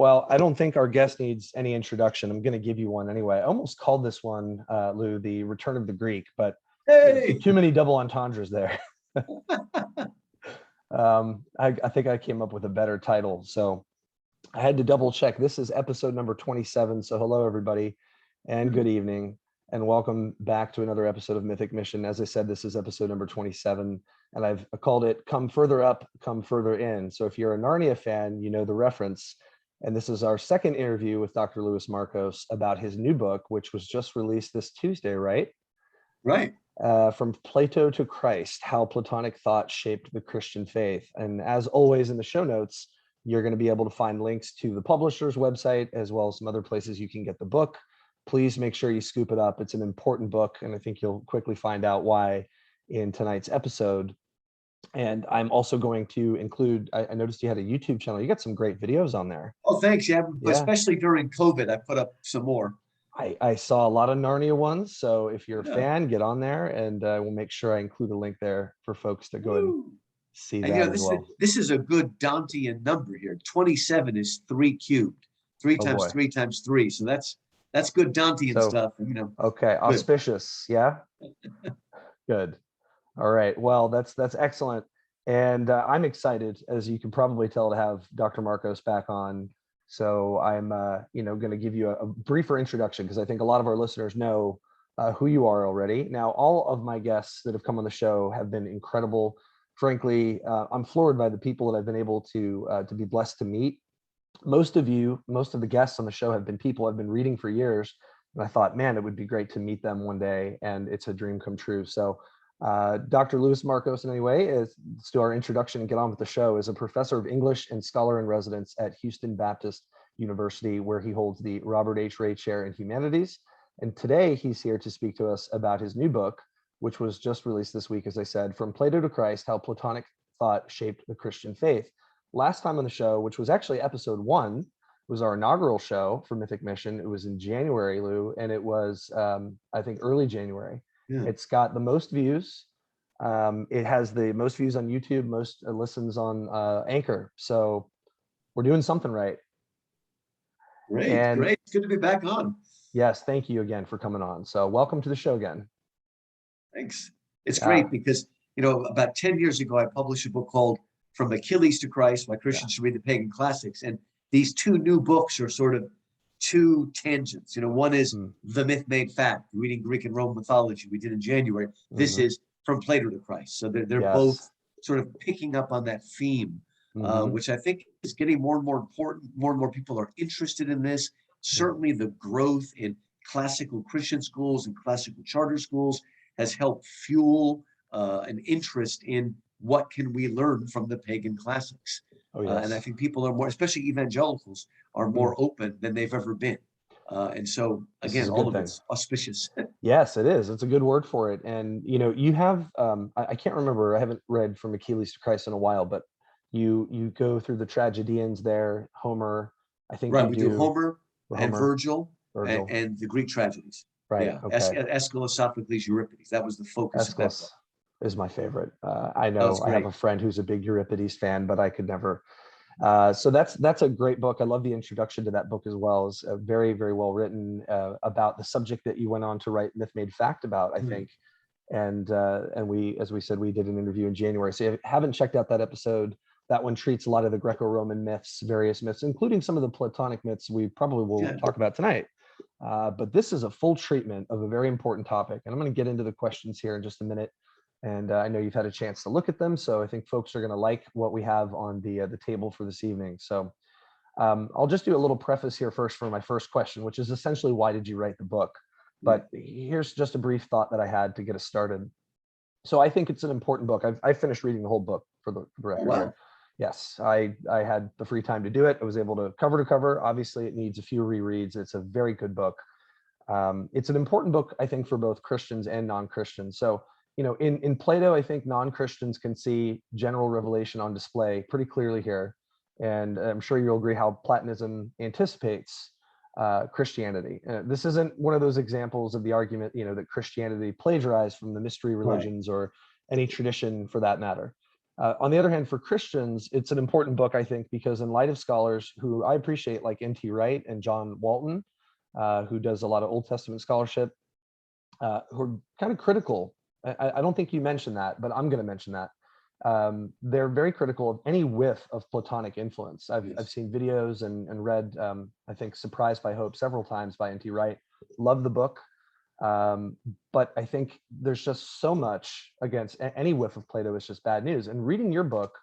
Well, I don't think our guest needs any introduction. I'm going to give you one anyway. I almost called this one, Lou, the Return of the Greek, but Hey, too many double entendres there. I think I came up with a better title. So I had to double check. This is episode number 27. So hello, everybody, and good evening, and welcome back to another episode of Mythic Mission. As I said, this is episode number 27, and I've called it Come Further Up, Come Further In. So if you're a Narnia fan, you know the reference. And this is our second interview with Dr. Louis Markos about his new book, which was just released this Tuesday, right? right. From Plato to Christ, How Platonic Thought Shaped the Christian Faith. And as always in the show notes, you're going to be able to find links to the publisher's website, as well as some other places you can get the book. Please make sure you scoop it up. It's an important book, and I think you'll quickly find out why in tonight's episode. And I'm also going to include, I noticed you had a YouTube channel. You got some great videos on there. Oh, thanks. Yeah, especially during COVID, I put up some more. I saw a lot of Narnia ones. So if you're a Yeah. fan, get on there, and we'll make sure I include a link there for folks to go and see And that as well. this is a good Dantean number here. 27 is 3 cubed. 3 Oh, times boy. 3 times 3. So that's good Dantean stuff. Okay, auspicious. Yeah. Good. All right. Well, that's excellent. And I'm excited, as you can probably tell, to have Dr. Markos back on. So I'm, going to give you a briefer introduction, because I think a lot of our listeners know who you are already. Now, all of my guests that have come on the show have been incredible. Frankly, I'm floored by the people that I've been able to be blessed to meet. Most of the guests on the show have been people I've been reading for years. And I thought, man, it would be great to meet them one day. And it's a dream come true. So Dr. Louis Markos, anyway, let's do our introduction and get on with the show, is a professor of English and scholar in residence at Houston Baptist University, where he holds the Robert H. Ray Chair in Humanities. And today he's here to speak to us about his new book, which was just released this week, as I said, From Plato to Christ, How Platonic Thought Shaped the Christian Faith. Last time on the show, which was actually episode 1, was our inaugural show for Mythic Mission. It was in January, Lou, and it was, I think, early January. Yeah. It's got the most views. It has the most views on YouTube, most listens on Anchor. So we're doing something right. Great. It's good to be back on. Yes, thank you again for coming on. So welcome to the show again. Thanks. It's great because, about 10 years ago, I published a book called From Achilles to Christ, Why Christians Should Read the Pagan Classics. And these two new books are sort of two tangents. One is The Myth Made Fact, reading Greek and Roman mythology we did in January. This is From Plato to Christ. So they're both sort of picking up on that theme, which I think is getting more and more important. More and more people are interested in this. Certainly the growth in classical Christian schools and classical charter schools has helped fuel an interest in what can we learn from the pagan classics. Oh, yes. And I think people are more, especially evangelicals, are more open than they've ever been. And so, again, all of it's auspicious. Yes, it is. It's a good word for it. And, you have, I can't remember, I haven't read From Achilles to Christ in a while, but you go through the tragedians there, Homer, I think. Right, we do Homer and Virgil. And the Greek tragedies. Right. Yeah. Okay. Aeschylus, Sophocles, Euripides. That was the focus of that book. Is my favorite. I know I have a friend who's a big Euripides fan, but I could never. So that's a great book. I love the introduction to that book as well. It's very, very well written about the subject that you went on to write Myth Made Fact about, I think. And we, as we said, we did an interview in January. So if you haven't checked out that episode, that one treats a lot of the Greco-Roman myths, various myths, including some of the Platonic myths we probably will talk about tonight. But this is a full treatment of a very important topic. And I'm going to get into the questions here in just a minute. And I know you've had a chance to look at them, so I think folks are going to like what we have on the table for this evening. So I'll just do a little preface here first for my first question, which is essentially, why did you write the book? But here's just a brief thought that I had to get us started. So I think it's an important book. I finished reading the whole book for the record. Wow. Yes, I had the free time to do it. I was able to cover. Obviously, it needs a few rereads. It's a very good book. It's an important book, I think, for both Christians and non-Christians. So, in Plato, I think non-Christians can see general revelation on display pretty clearly here. And I'm sure you'll agree how Platonism anticipates Christianity. This isn't one of those examples of the argument, that Christianity plagiarized from the mystery religions or any tradition for that matter. On the other hand, for Christians, it's an important book, I think, because in light of scholars who I appreciate, like N.T. Wright and John Walton, who does a lot of Old Testament scholarship, who are kind of critical. I don't think you mentioned that, but I'm going to mention that. They're very critical of any whiff of Platonic influence. I've seen videos and read, I think, Surprised by Hope several times by N.T. Wright. Love the book. But I think there's just so much against any whiff of Plato is just bad news. And reading your book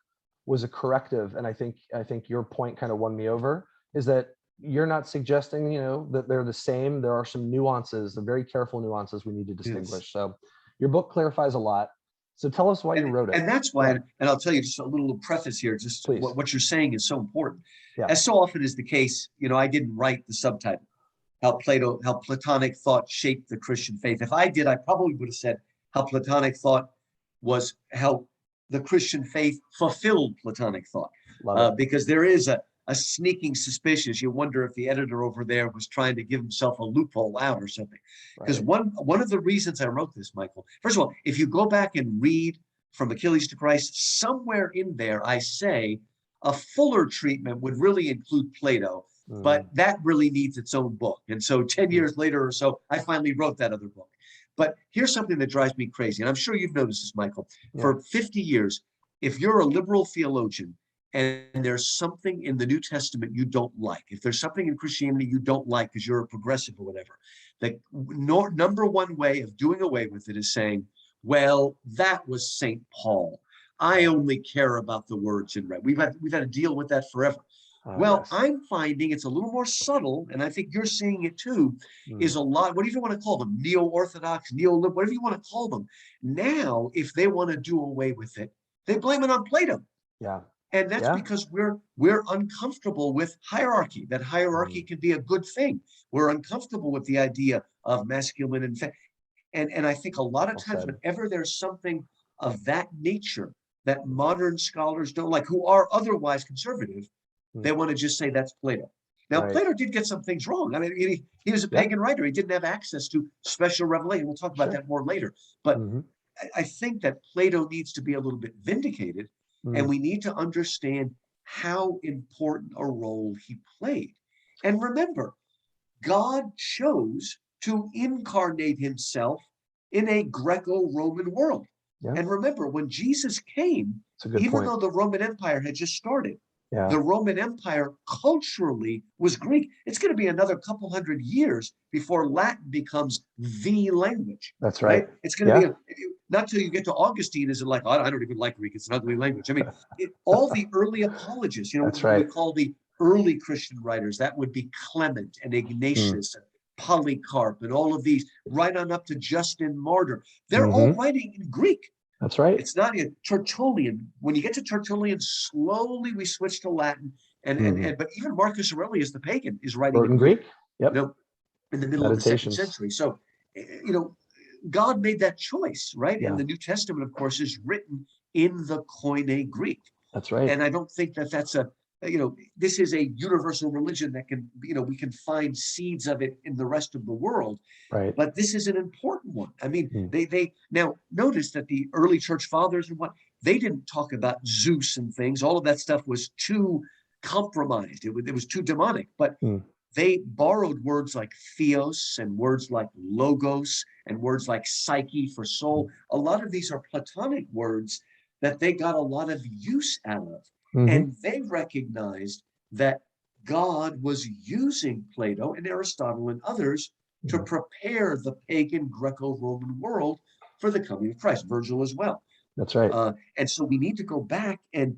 was a corrective. And I think your point kind of won me over, is that you're not suggesting, that they're the same. There are some nuances, the very careful nuances we need to distinguish. Yes. So your book clarifies a lot. So tell us why you wrote it. And that's why, and I'll tell you just a little preface here, just what you're saying is so important. Yeah. As so often is the case, I didn't write the subtitle, how Platonic thought shaped the Christian faith. If I did, I probably would have said how Platonic thought was how the Christian faith fulfilled Platonic thought. Because there is a sneaking suspicion. You wonder if the editor over there was trying to give himself a loophole out or something. Because one of the reasons I wrote this, Michael, first of all, if you go back and read From Achilles to Christ, somewhere in there I say a fuller treatment would really include Plato, but that really needs its own book. And so 10 years later or so, I finally wrote that other book. But here's something that drives me crazy, and I'm sure you've noticed this, Michael. For 50 years, if you're a liberal theologian and there's something in the New Testament you don't like, if there's something in Christianity you don't like because you're a progressive or whatever, the number one way of doing away with it is saying, well, that was St. Paul. I only care about the words in red. We've had to deal with that forever. Yes. I'm finding it's a little more subtle, and I think you're seeing it too, is a lot, what do you want to call them? Neo-Orthodox, neo-liberal, whatever you want to call them. Now, if they want to do away with it, they blame it on Plato. Yeah. And that's because we're uncomfortable with hierarchy, that hierarchy can be a good thing. We're uncomfortable with the idea of masculine and I think a lot of times whenever there's something of that nature that modern scholars don't like, who are otherwise conservative, they want to just say that's Plato. Now, Plato did get some things wrong. I mean, he was a pagan writer. He didn't have access to special revelation. We'll talk about that more later. But I think that Plato needs to be a little bit vindicated, and we need to understand how important a role he played. And remember, God chose to incarnate himself in a Greco-Roman world. Yeah. And remember, when Jesus came, even though the Roman Empire had just started, the Roman Empire culturally was Greek. It's going to be another couple hundred years before Latin becomes the language. That's right. It's going to be, not till you get to Augustine is it like, I don't even like Greek. It's an ugly language. I mean, all the early apologists, we call the early Christian writers, that would be Clement and Ignatius and Polycarp and all of these, right on up to Justin Martyr. They're all writing in Greek. That's right. It's not in Tertullian. When you get to Tertullian, slowly we switch to Latin, but even Marcus Aurelius, the pagan, is writing in Greek. Yep. In the middle of the 2nd century. So, God made that choice, right? And the New Testament, of course, is written in the Koine Greek. That's right. And I don't think that that's this is a universal religion that can, we can find seeds of it in the rest of the world. Right. But this is an important one. I mean, they now notice that the early church fathers and they didn't talk about Zeus and things. All of that stuff was too compromised. It was too demonic. But they borrowed words like theos and words like logos and words like psyche for soul. A lot of these are Platonic words that they got a lot of use out of. And they recognized that God was using Plato and Aristotle and others to prepare the pagan Greco-Roman world for the coming of Christ, Virgil as well. That's right. And so we need to go back and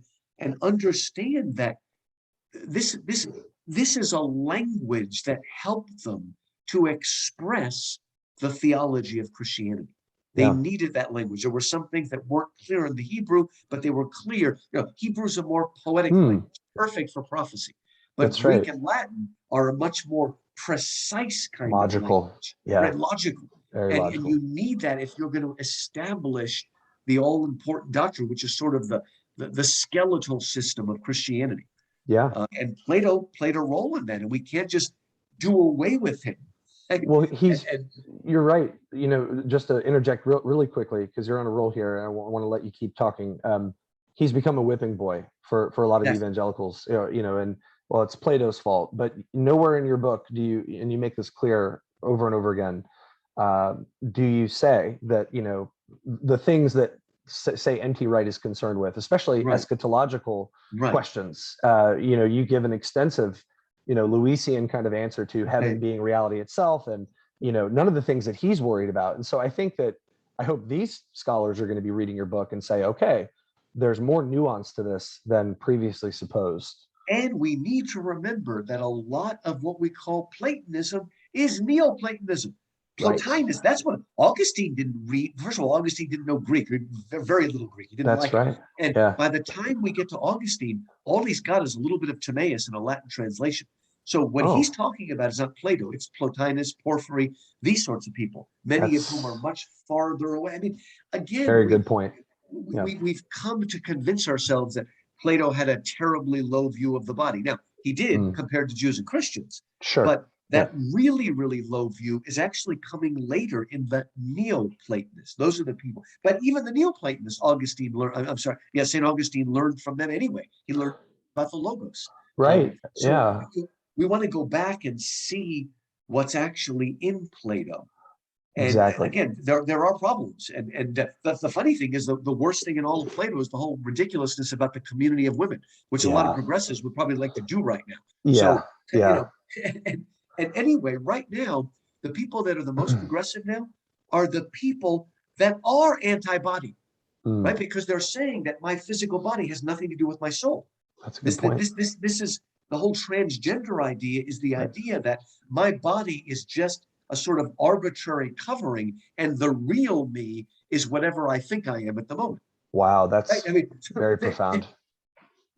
understand that this is a language that helped them to express the theology of Christianity. They needed that language. There were some things that weren't clear in the Hebrew, but they were clear. Hebrew is a more poetic language, perfect for prophecy. But Greek and Latin are a much more precise kind of language. Right? Logical. Very logical. And you need that if you're going to establish the all-important doctrine, which is sort of the skeletal system of Christianity. Yeah. And Plato played a role in that, and we can't just do away with him. Well, you're right. Just to interject really quickly, because you're on a roll here, and I want to let you keep talking. he's become a whipping boy for a lot of Yes. evangelicals, and well, it's Plato's fault, but nowhere in your book do you, and you make this clear over and over again, do you say that, the things that say N.T. Wright is concerned with, especially Right. eschatological Right. questions, you give an extensive, Lewisian kind of answer to heaven being reality itself, and, none of the things that he's worried about. And so I think that, I hope these scholars are going to be reading your book and say, okay, there's more nuance to this than previously supposed. And we need to remember that a lot of what we call Platonism is Neoplatonism. Right. Plotinus, that's what Augustine didn't read. First of all, Augustine didn't know Greek, very little Greek. He didn't That's like right. it. And Yeah. by the time we get to Augustine, all he's got is a little bit of Timaeus and a Latin translation. So what he's talking about is not Plato, it's Plotinus, Porphyry, these sorts of people, many of whom are much farther away. I mean, again, very good point. Yeah. We've come to convince ourselves that Plato had a terribly low view of the body. Now, he did compared to Jews and Christians. Sure. But that really, really low view is actually coming later in the Neoplatonists. Those are the people. But even the Neoplatonists, St. Augustine learned from them anyway. He learned about the Logos. Right. So we want to go back and see what's actually in Plato. And exactly. Again, there are problems. And the funny thing is the worst thing in all of Plato is the whole ridiculousness about the community of women, which a lot of progressives would probably like to do right now. Yeah. So, and anyway, right now, the people that are the most progressive now are the people that are anti-body, right? Because they're saying that my physical body has nothing to do with my soul. That's a good point. This is the whole transgender idea, is the idea that my body is just a sort of arbitrary covering, and the real me is whatever I think I am at the moment. Wow, that's very profound.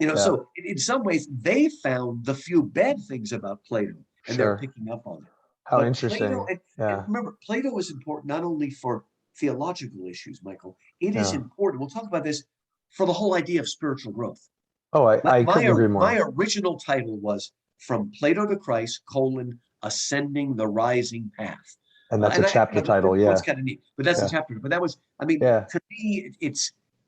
So in some ways, they found the few bad things about Plato, and they're picking up on it. How interesting. Plato, and remember, Plato is important not only for theological issues, Michael. It is important. We'll talk about this for the whole idea of spiritual growth. Oh, I couldn't agree more. My original title was From Plato to Christ, Ascending the Rising Path. And that's a chapter title, That's kind of neat. But that's a chapter. But that was, to me,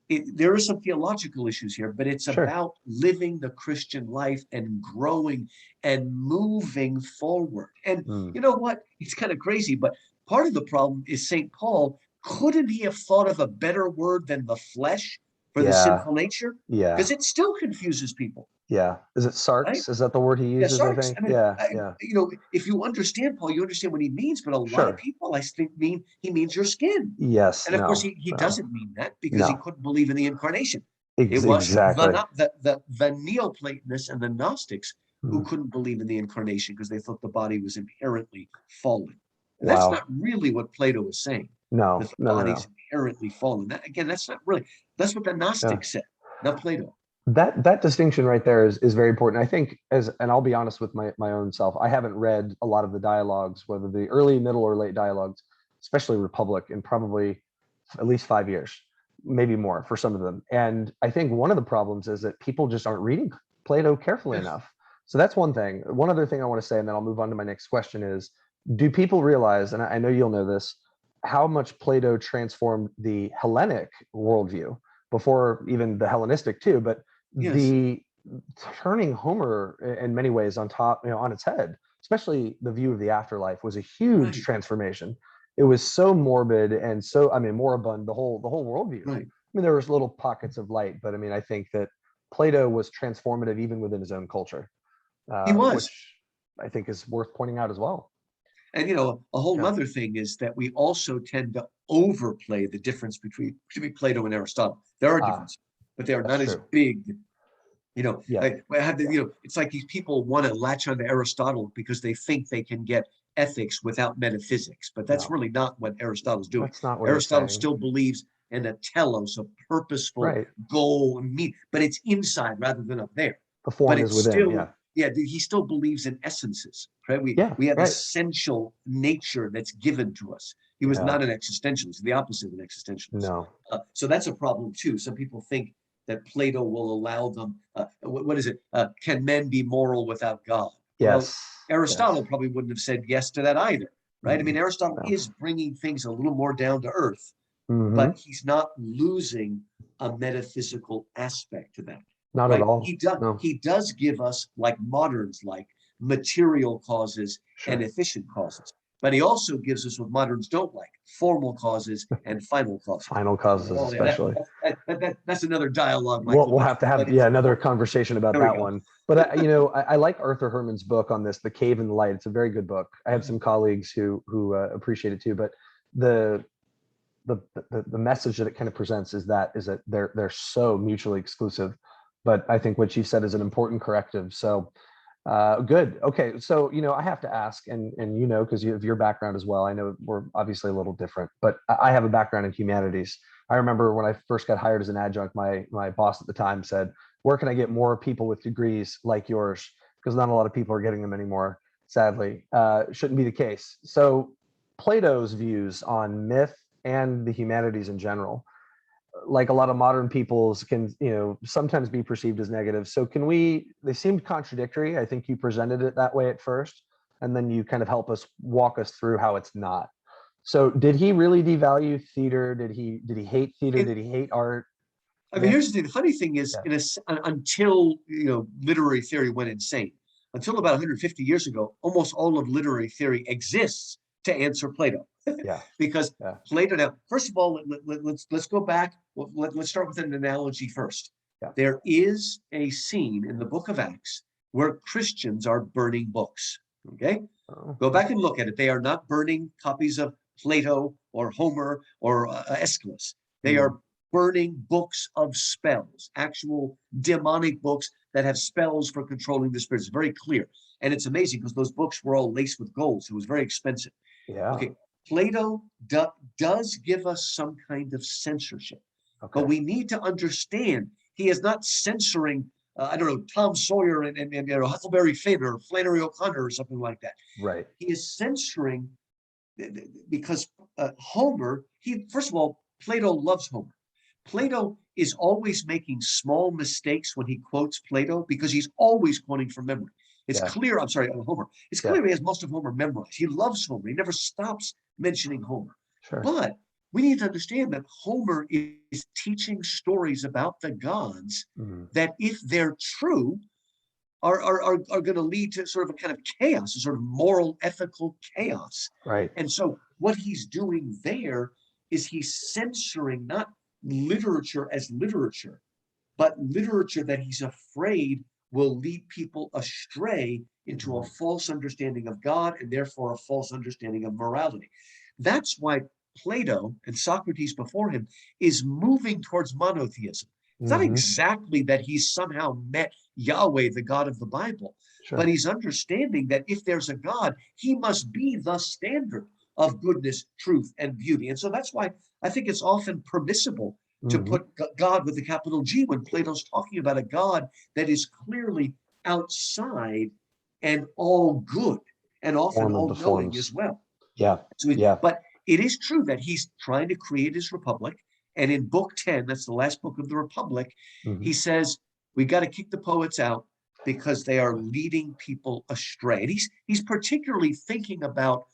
there are some theological issues here, but it's about living the Christian life and growing and moving forward. And you know what? It's kind of crazy, but part of the problem is St. Paul, couldn't he have thought of a better word than the flesh for the sinful nature? Yeah. Because it still confuses people. Yeah. Is it sarx? Right? Is that the word he uses? Yeah, sarx. I think. I mean, if you understand Paul, you understand what he means. But a lot of people, I think, he means your skin. Yes. And of course, he doesn't mean that, because he couldn't believe in the incarnation. It was the Neoplatonists and the Gnostics who couldn't believe in the incarnation because they thought the body was inherently fallen. And that's not really what Plato is saying. No, that the body's inherently fallen. That's not really. That's what the Gnostics said, not Plato. That distinction right there is very important. I think, and I'll be honest with my own self, I haven't read a lot of the dialogues, whether the early, middle, or late dialogues, especially Republic, in probably at least 5 years, maybe more for some of them. And I think one of the problems is that people just aren't reading Plato carefully enough. So that's one thing. One other thing I want to say, and then I'll move on to my next question, is, do people realize, and I know you'll know this, how much Plato transformed the Hellenic worldview before even the Hellenistic too, but the turning Homer in many ways on its head, especially the view of the afterlife, was a huge transformation. It was so morbid and so, moribund, the whole worldview. Right. There was little pockets of light, but I think that Plato was transformative even within his own culture. He was. Which I think is worth pointing out as well. And a whole other thing is that we also tend to overplay the difference between Plato and Aristotle. There are differences, but they are not as big. It's like these people want to latch onto Aristotle because they think they can get ethics without metaphysics, but that's really not what Aristotle's doing. That's not what Aristotle still believes in a telos, a purposeful goal and mean, but it's inside rather than up there. The form is within. He still believes in essences, right? We have essential nature that's given to us. He was not an existentialist, the opposite of an existentialist. No. So that's a problem too. Some people think that Plato will allow them, what is it? Can men be moral without God? Yes. Well, Aristotle probably wouldn't have said yes to that either, right? Aristotle is bringing things a little more down to earth but he's not losing a metaphysical aspect to that. Not right? at all. He does give us, like moderns like, material causes and efficient causes. But he also gives us what moderns don't like: formal causes and final causes. Final causes, especially. That's another dialogue, Michael. Michael. We'll have to have another conversation about that one. But I like Arthur Herman's book on this, The Cave and the Light. It's a very good book. I have some colleagues who appreciate it too. But the message that it kind of presents is that they're so mutually exclusive. But I think what you said is an important corrective. So good. Okay. So, I have to ask, and because you have your background as well. I know we're obviously a little different, but I have a background in humanities. I remember when I first got hired as an adjunct, my boss at the time said, "Where can I get more people with degrees like yours? Because not a lot of people are getting them anymore, sadly." Shouldn't be the case. So Plato's views on myth and the humanities in general, like a lot of modern people's, can sometimes be perceived as negative. So they seemed contradictory. I think you presented it that way at first, and then you kind of walk us through how it's not. So did he really devalue theater? Did he hate theater? Did he hate art? I mean, here's the thing. The funny thing is, until literary theory went insane, until about 150 years ago, almost all of literary theory exists to answer Plato. Because Plato. Now, first of all, let's go back. Let's start with an analogy first. There is a scene in the book of Acts where Christians are burning books. Okay, go back and look at it. They are not burning copies of Plato or Homer or Aeschylus. They are burning books of spells, actual demonic books that have spells for controlling the spirits. It's very clear, and it's amazing because those books were all laced with gold, so it was very expensive. Okay. Plato does give us some kind of censorship, but we need to understand he is not censoring, Tom Sawyer and Huckleberry Finn or Flannery O'Connor or something like that. Right. He is censoring because Homer, first of all, Plato loves Homer. Plato is always making small mistakes when he quotes Plato because he's always quoting from memory. It's clear, Homer. It's clear he has most of Homer memorized. He loves Homer. He never stops mentioning Homer. But we need to understand that Homer is teaching stories about the gods that, if they're true, are going to lead to sort of a kind of chaos, a sort of moral, ethical chaos. Right. And so what he's doing there is he's censoring not literature as literature, but literature that he's afraid will lead people astray into a false understanding of God and therefore a false understanding of morality. That's why Plato and Socrates before him is moving towards monotheism. It's not exactly that he's somehow met Yahweh, the God of the Bible, but he's understanding that if there's a God, he must be the standard of goodness, truth, and beauty. And so that's why I think it's often permissible to put God with a capital G when Plato's talking about a God that is clearly outside and all good and often all knowing as well. But it is true that he's trying to create his republic. And in book 10, that's the last book of the Republic, he says, we got to kick the poets out because they are leading people astray. And he's particularly thinking about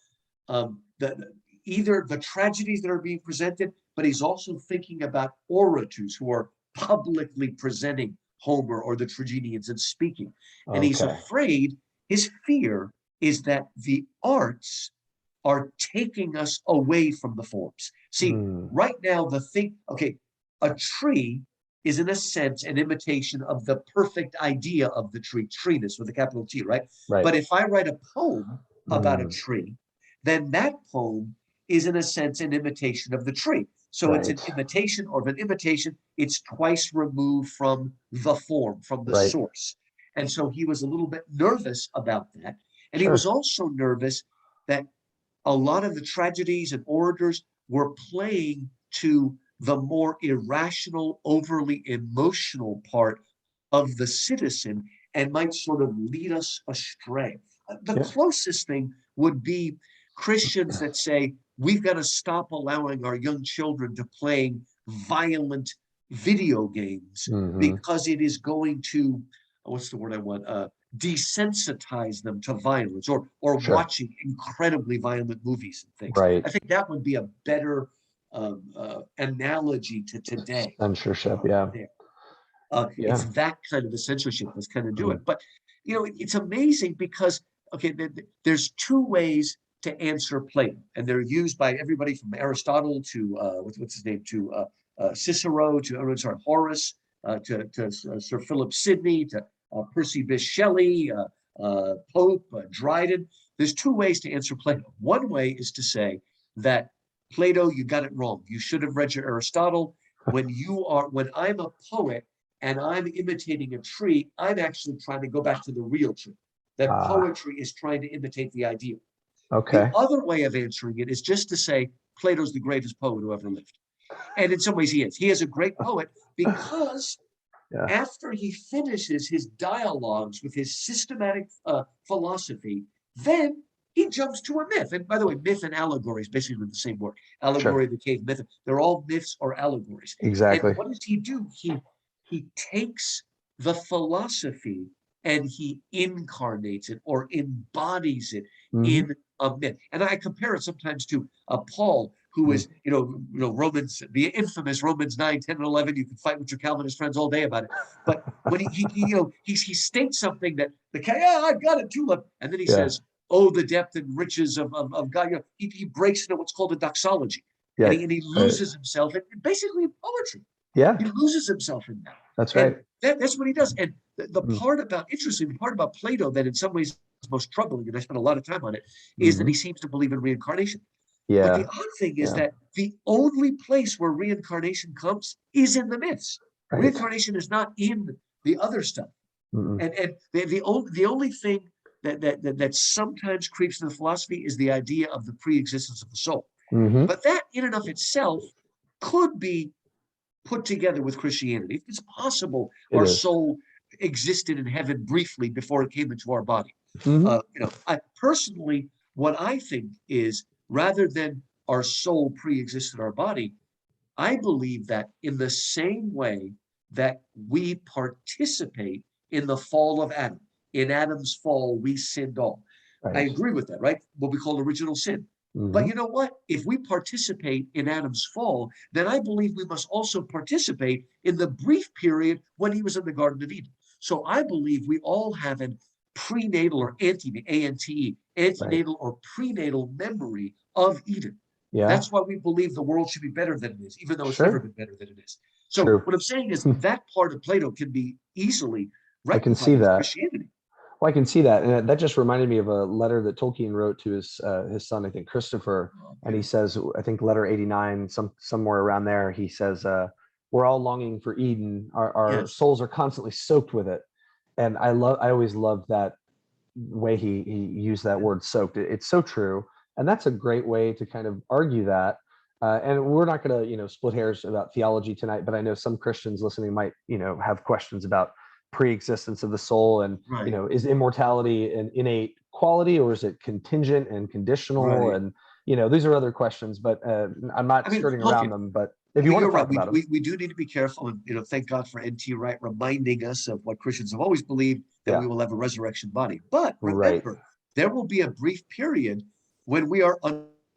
either the tragedies that are being presented, but he's also thinking about orators who are publicly presenting Homer or the tragedians and speaking. And he's afraid, his fear is that the arts are taking us away from the forms. See, right now, a tree is in a sense an imitation of the perfect idea of the tree, treeness with a capital T, right? But if I write a poem about a tree, then that poem is in a sense an imitation of the tree. So it's an imitation or an imitation. It's twice removed from the form, from the source. And so he was a little bit nervous about that. And he was also nervous that a lot of the tragedies and orators were playing to the more irrational, overly emotional part of the citizen and might sort of lead us astray. The closest thing would be Christians that say, we've got to stop allowing our young children to play violent video games because it is going to, what's the word I want? Desensitize them to violence or watching incredibly violent movies and things. I think that would be a better analogy to today. Censorship, yeah. It's that kind of a censorship that's kind of do it. But, it's amazing because, okay, there's two ways to answer Plato, and they're used by everybody from Aristotle to, what's his name, to Cicero, to, Horace, to Sir Philip Sidney, to Percy Bysshe Shelley, Pope, Dryden. There's two ways to answer Plato. One way is to say that Plato, you got it wrong. You should have read your Aristotle. When I'm a poet and I'm imitating a tree, I'm actually trying to go back to the real tree. That poetry is trying to imitate the ideal. Okay. The other way of answering it is just to say Plato's the greatest poet who ever lived. And in some ways he is. He is a great poet because after he finishes his dialogues with his systematic philosophy, then he jumps to a myth. And by the way, myth and allegory is basically the same word. Allegory of the cave, myth. They're all myths or allegories. Exactly. And what does he do? He takes the philosophy and he incarnates it or embodies it in a myth. And I compare it sometimes to Paul, who is, Romans, the infamous Romans 9, 10, and 11. You can fight with your Calvinist friends all day about it. But when he states something that I got it too, and then he says, "Oh, the depth and riches of God." He breaks into what's called a doxology, and he loses himself in basically poetry. Yeah, he loses himself in that. That's right. That's what he does. And the part about Plato that in some ways is most troubling, and I spent a lot of time on it, is that he seems to believe in reincarnation. Yeah. But the odd thing is that the only place where reincarnation comes is in the myths. Right. Reincarnation is not in the other stuff. And the only thing that sometimes creeps into the philosophy is the idea of the pre-existence of the soul. But that in and of itself could be put together with Christianity. It's possible our soul existed in heaven briefly before it came into our body. I personally, what I think is, rather than our soul pre-existed our body, I believe that in the same way that we participate in the fall of Adam, in Adam's fall, we sinned all. Right. I agree with that, right? What we call original sin. But you know what? If we participate in Adam's fall, then I believe we must also participate in the brief period when he was in the Garden of Eden. So I believe we all have an prenatal or antenatal or prenatal memory of Eden. That's why we believe the world should be better than it is, even though it's never been better than it is. So what I'm saying is that part of Plato can be easily rectified with Christianity. Well, I can see that. And that just reminded me of a letter that Tolkien wrote to his son, I think, Christopher. And he says, I think letter 89, somewhere around there, he says, we're all longing for Eden. Our souls are constantly soaked with it. And I always loved that way he used that word soaked. It's so true. And that's a great way to kind of argue that. And we're not going to, split hairs about theology tonight, but I know some Christians listening might, have questions about pre-existence of the soul and, is immortality an innate quality or is it contingent and conditional? And, these are other questions, but I'm not skirting around them, but if you want to talk about them. We do need to be careful. And, thank God for N.T. Wright reminding us of what Christians have always believed, that we will have a resurrection body. But remember, there will be a brief period when we are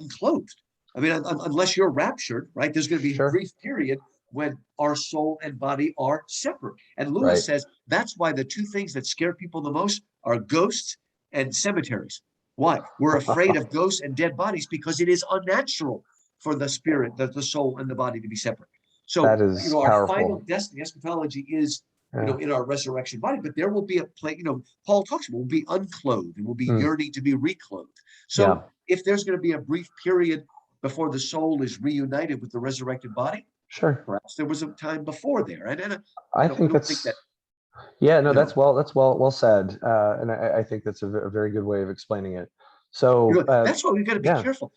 unclothed. I mean, unless you're raptured, right? There's going to be a brief period when our soul and body are separate. And Lewis says that's why the two things that scare people the most are ghosts and cemeteries. Why? We're afraid of ghosts and dead bodies because it is unnatural for the spirit, the soul and the body to be separate. So, our final destiny, eschatology is, in our resurrection body, but there will be a place, Paul talks about, we'll be unclothed and we'll be yearning to be reclothed. So if there's going to be a brief period before the soul is reunited with the resurrected body, perhaps there was a time before there. And I think that's well said. And I think that's a very good way of explaining it. So that's why we've got to be careful.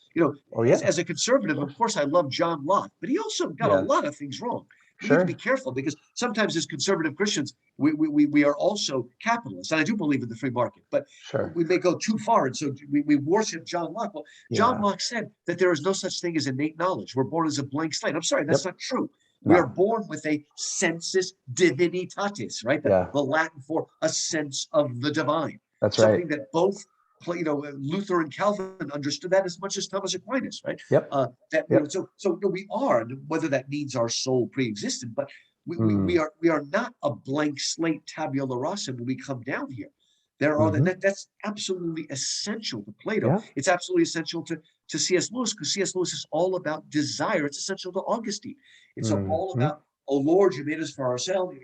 As a conservative, of course, I love John Locke, but he also got a lot of things wrong. We need to be careful because sometimes as conservative Christians, we are also capitalists. And I do believe in the free market, but we may go too far. And so we worship John Locke. Well, John Locke said that there is no such thing as innate knowledge. We're born as a blank slate. I'm sorry, that's not true. We are born with a sensus divinitatis, right? The Latin for a sense of the divine. That's something that both Luther and Calvin understood that as much as Thomas Aquinas, right? Yep. So we are, whether that means our soul pre-existed, but we are not a blank slate tabula rasa when we come down here. That's absolutely essential to Plato. Yeah. It's absolutely essential to C.S. Lewis, because C.S. Lewis is all about desire. It's essential to Augustine. It's all about, oh Lord, you made us for ourselves,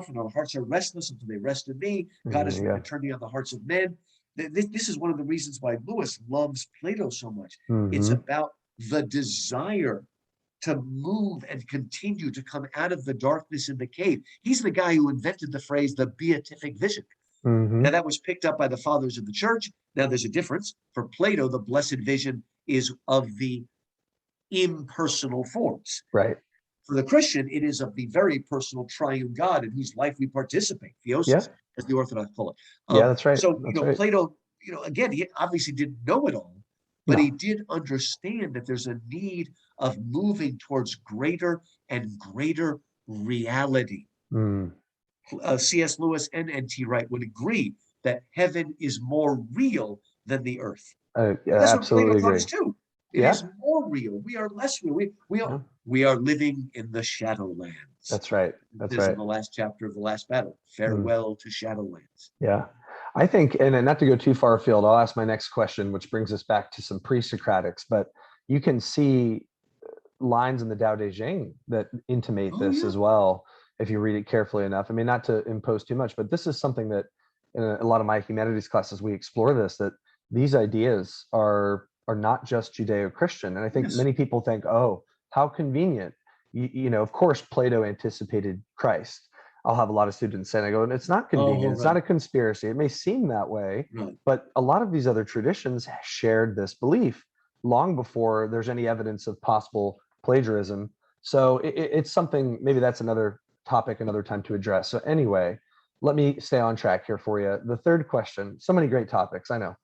and our hearts are restless until they rest in thee. God is turning on the hearts of men. This is one of the reasons why Lewis loves Plato so much. It's about the desire to move and continue to come out of the darkness in the cave. He's the guy who invented the phrase, the beatific vision. Now, that was picked up by the fathers of the church. Now, there's a difference. For Plato, the blessed vision is of the impersonal forms. Right. For the Christian, it is of the very personal triune God in whose life we participate, theosis, as the Orthodox call it. That's right. So, right. Plato, again, he obviously didn't know it all, but he did understand that there's a need of moving towards greater and greater reality. C.S. Lewis and N.T. Wright would agree that heaven is more real than the earth. That's what Plato taught us too. It is more real. We are less real. We are living in the Shadowlands. That's right. That's this right. In the last chapter of the last battle. Farewell to Shadowlands. Yeah. I think, and not to go too far afield, I'll ask my next question, which brings us back to some pre-Socratics, but you can see lines in the Tao Te Ching that intimate this as well, if you read it carefully enough. I mean, not to impose too much, but this is something that in a lot of my humanities classes, we explore this, that these ideas are not just Judeo-Christian. And I think many people think, oh, how convenient. Of course, Plato anticipated Christ. I'll have a lot of students saying, I go, and it's not convenient. It's not a conspiracy. It may seem that way, but a lot of these other traditions shared this belief long before there's any evidence of possible plagiarism. So it's something, maybe that's another topic, another time to address. So anyway, let me stay on track here for you. The third question, so many great topics, I know.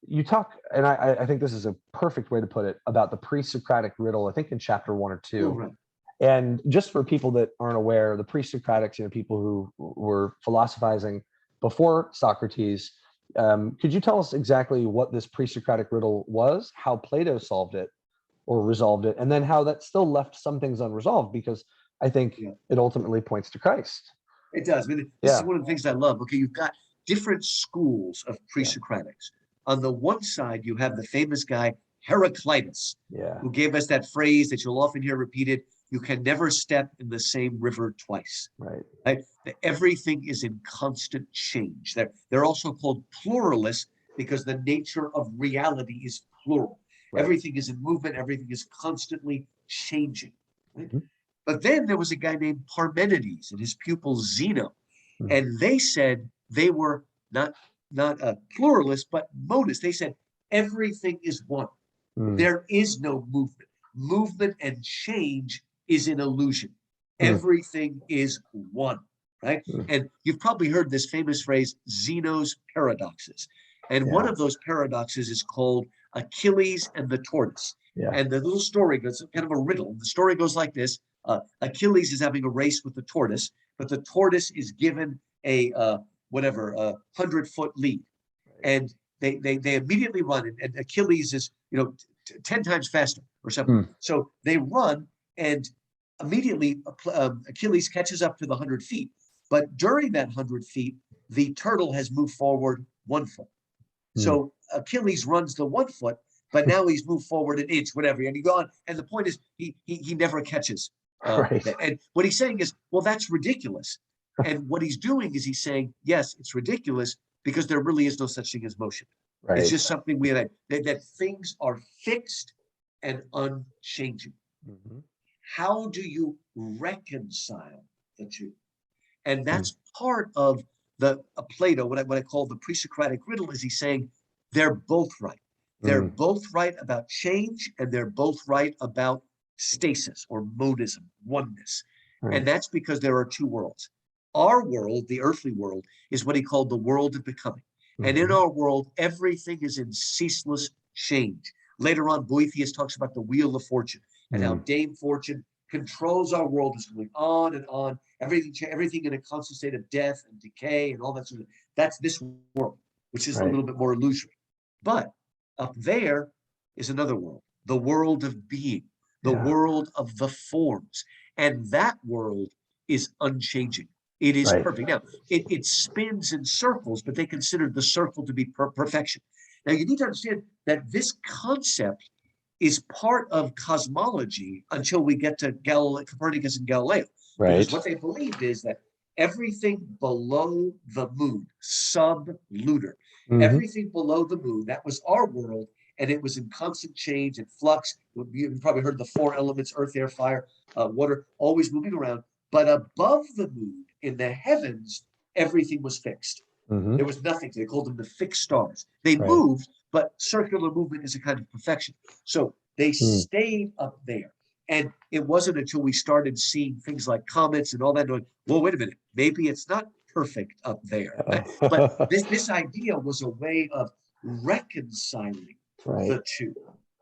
You talk, and I think this is a perfect way to put it, about the pre-Socratic riddle, I think in chapter 1 or 2. And just for people that aren't aware, the pre-Socratics, people who were philosophizing before Socrates, could you tell us exactly what this pre-Socratic riddle was, how Plato solved it or resolved it, and then how that still left some things unresolved, because I think it ultimately points to Christ. It does. I mean, this is one of the things I love. Okay, you've got different schools of pre-Socratics. On the one side, you have the famous guy, Heraclitus, who gave us that phrase that you'll often hear repeated, you can never step in the same river twice. Right? Everything is in constant change. They're also called pluralists because the nature of reality is plural. Everything is in movement. Everything is constantly changing. Right? But then there was a guy named Parmenides and his pupil Zeno, and they said they were not a pluralist, but monist. They said everything is one. There is no movement. Movement and change is an illusion. Everything is one, right? And you've probably heard this famous phrase, Zeno's paradoxes. And one of those paradoxes is called Achilles and the tortoise. And the little story goes, kind of a riddle. The story goes like this. Achilles is having a race with the tortoise, but the tortoise is given a 100-foot lead. And they immediately run, and Achilles is 10 times faster or something. So they run, and immediately Achilles catches up to the 100 feet. But during that 100 feet, the turtle has moved forward 1 foot. So Achilles runs the 1 foot, but now he's moved forward an inch, whatever. And you go on, and the point is he never catches. And what he's saying is, well, that's ridiculous. And what he's doing is he's saying, yes, it's ridiculous because there really is no such thing as motion. It's just something that things are fixed and unchanging. How do you reconcile the two? And that's part of Plato, what I call the pre-Socratic riddle, is he's saying they're both right. They're both right about change, and they're both right about stasis or modism, oneness. And that's because there are two worlds. Our world, the earthly world, is what he called the world of becoming. And in our world, everything is in ceaseless change. Later on, Boethius talks about the wheel of fortune and how Dame Fortune controls our world, is going on and on, everything in a constant state of death and decay and all that sort of. That's this world. which is a little bit more illusory. But up there is another world, the world of being, the world of the forms. And that world is unchanging. It is perfect. Now, it spins in circles, but they considered the circle to be perfection. Now, you need to understand that this concept is part of cosmology until we get to Copernicus and Galileo. Because what they believed is that everything below the moon, sub-lunar, everything below the moon, that was our world, and it was in constant change and flux. You've probably heard the four elements, earth, air, fire, water, always moving around. But above the moon, in the heavens, everything was fixed. There was nothing. They called them the fixed stars. They moved, but circular movement is a kind of perfection. So they stayed up there. And it wasn't until we started seeing things like comets and all that, going, well, wait a minute, maybe it's not perfect up there. But this idea was a way of reconciling the two,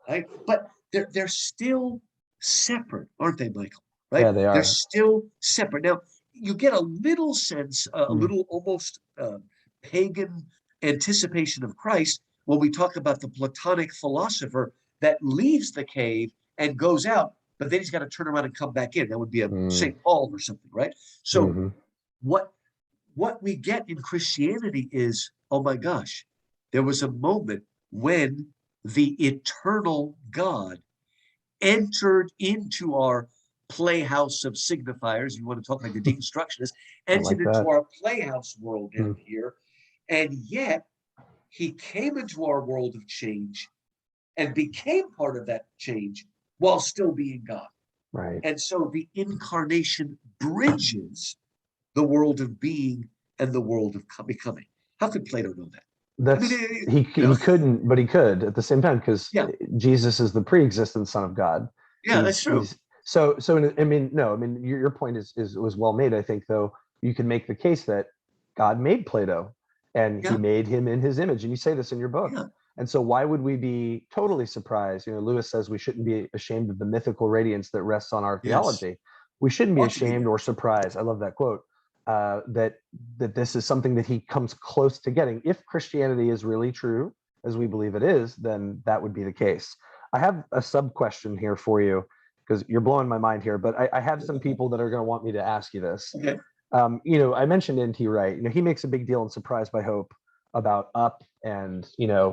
right? But they're still separate, aren't they, Michael? Right? Yeah, they are. They're still separate. Now, you get a little sense, a little almost pagan anticipation of Christ when we talk about the Platonic philosopher that leaves the cave and goes out, but then he's got to turn around and come back in. That would be a St. Paul or something, right? So what we get in Christianity is, oh my gosh, there was a moment when the eternal God entered into our playhouse of signifiers. You want to talk like the deconstructionist, entered into our playhouse world down here, and yet he came into our world of change and became part of that change while still being God. Right. And so the incarnation bridges the world of being and the world of becoming. How could Plato know that? He couldn't, but he could at the same time, because Jesus is the pre-existent Son of God. Yeah, that's true. So your point was well made. I think, though, you can make the case that God made Plato and he made him in his image, and you say this in your book. And so why would we be totally surprised? Lewis says we shouldn't be ashamed of the mythical radiance that rests on our theology. We shouldn't be ashamed or surprised. I love that quote. That this is something that he comes close to getting. If Christianity is really true, as we believe it is, then that would be the case. I have a sub question here for you, because you're blowing my mind here, but I have some people that are going to want me to ask you this. Okay. I mentioned N.T. Wright. He makes a big deal in Surprised by Hope about up and,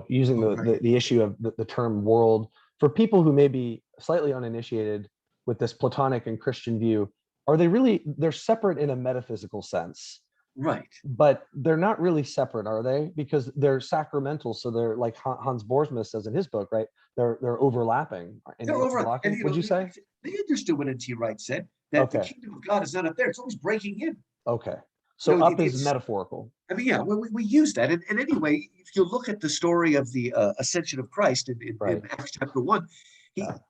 using the issue of the term world. For people who may be slightly uninitiated with this Platonic and Christian view, they're separate in a metaphysical sense. Right. But they're not really separate, are they? Because they're sacramental. So they're, like Hans Boersma says in his book, right? They're overlapping. They're overlapping. Would you say? They understood what N.T. Wright said, that the kingdom of God is not up there. It's always breaking in. Okay. So up is metaphorical. We use that. And anyway, if you look at the story of the ascension of Christ in Acts chapter 1,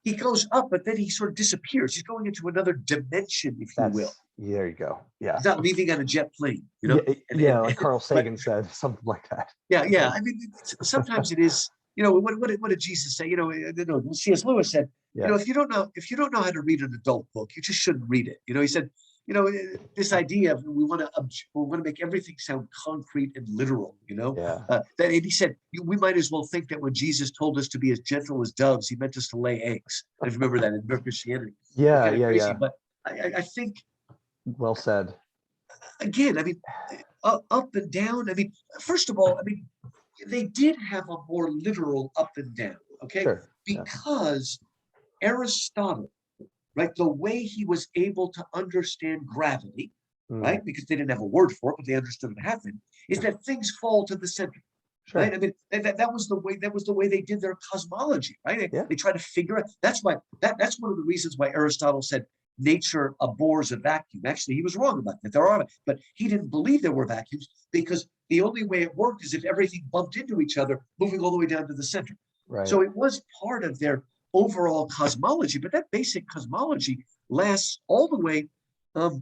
he goes up, but then he sort of disappears. He's going into another dimension, if you will. There you go. Yeah. He's not leaving on a jet plane, like Carl Sagan said, something like that. Yeah. Sometimes it is. What did Jesus say? C.S. Lewis said, if you don't know how to read an adult book, you just shouldn't read it. He said, this idea of we want to make everything sound concrete and literal. And he said we might as well think that when Jesus told us to be as gentle as doves, he meant us to lay eggs. I remember that in Christianity. Yeah. But I think. Well said. Again, up and down. First of all, they did have a more literal up and down. Okay, sure. Because Aristotle, right, the way he was able to understand gravity, right, because they didn't have a word for it, but they understood it happened, is that things fall to the center. Sure. Right? That was the way they did their cosmology, right? They try to figure out. That's one of the reasons why Aristotle said nature abhors a vacuum. Actually, he was wrong about that. There are, but he didn't believe there were vacuums, because the only way it worked is if everything bumped into each other, moving all the way down to the center. Right. So it was part of their overall cosmology, but that basic cosmology lasts all the way to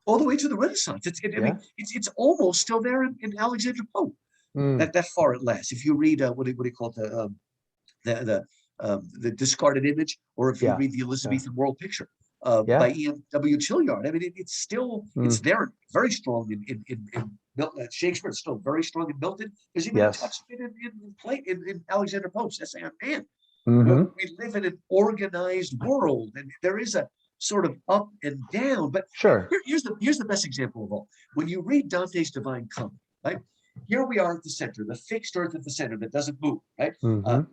the Renaissance. It's almost still there in Alexander Pope. That far it lasts. If you read what do you call it, the discarded image, or if you read the Elizabethan World Picture by E.M.W. Chilliard, it's still it's there, very strong in Shakespeare is still very strong in Milton. There's even a touch of it in Alexander Pope's essay on man. We live in an organized world, and there is a sort of up and down. But here's the best example of all. When you read Dante's Divine Comedy, right? Here we are at the center, the fixed earth at the center that doesn't move, right? And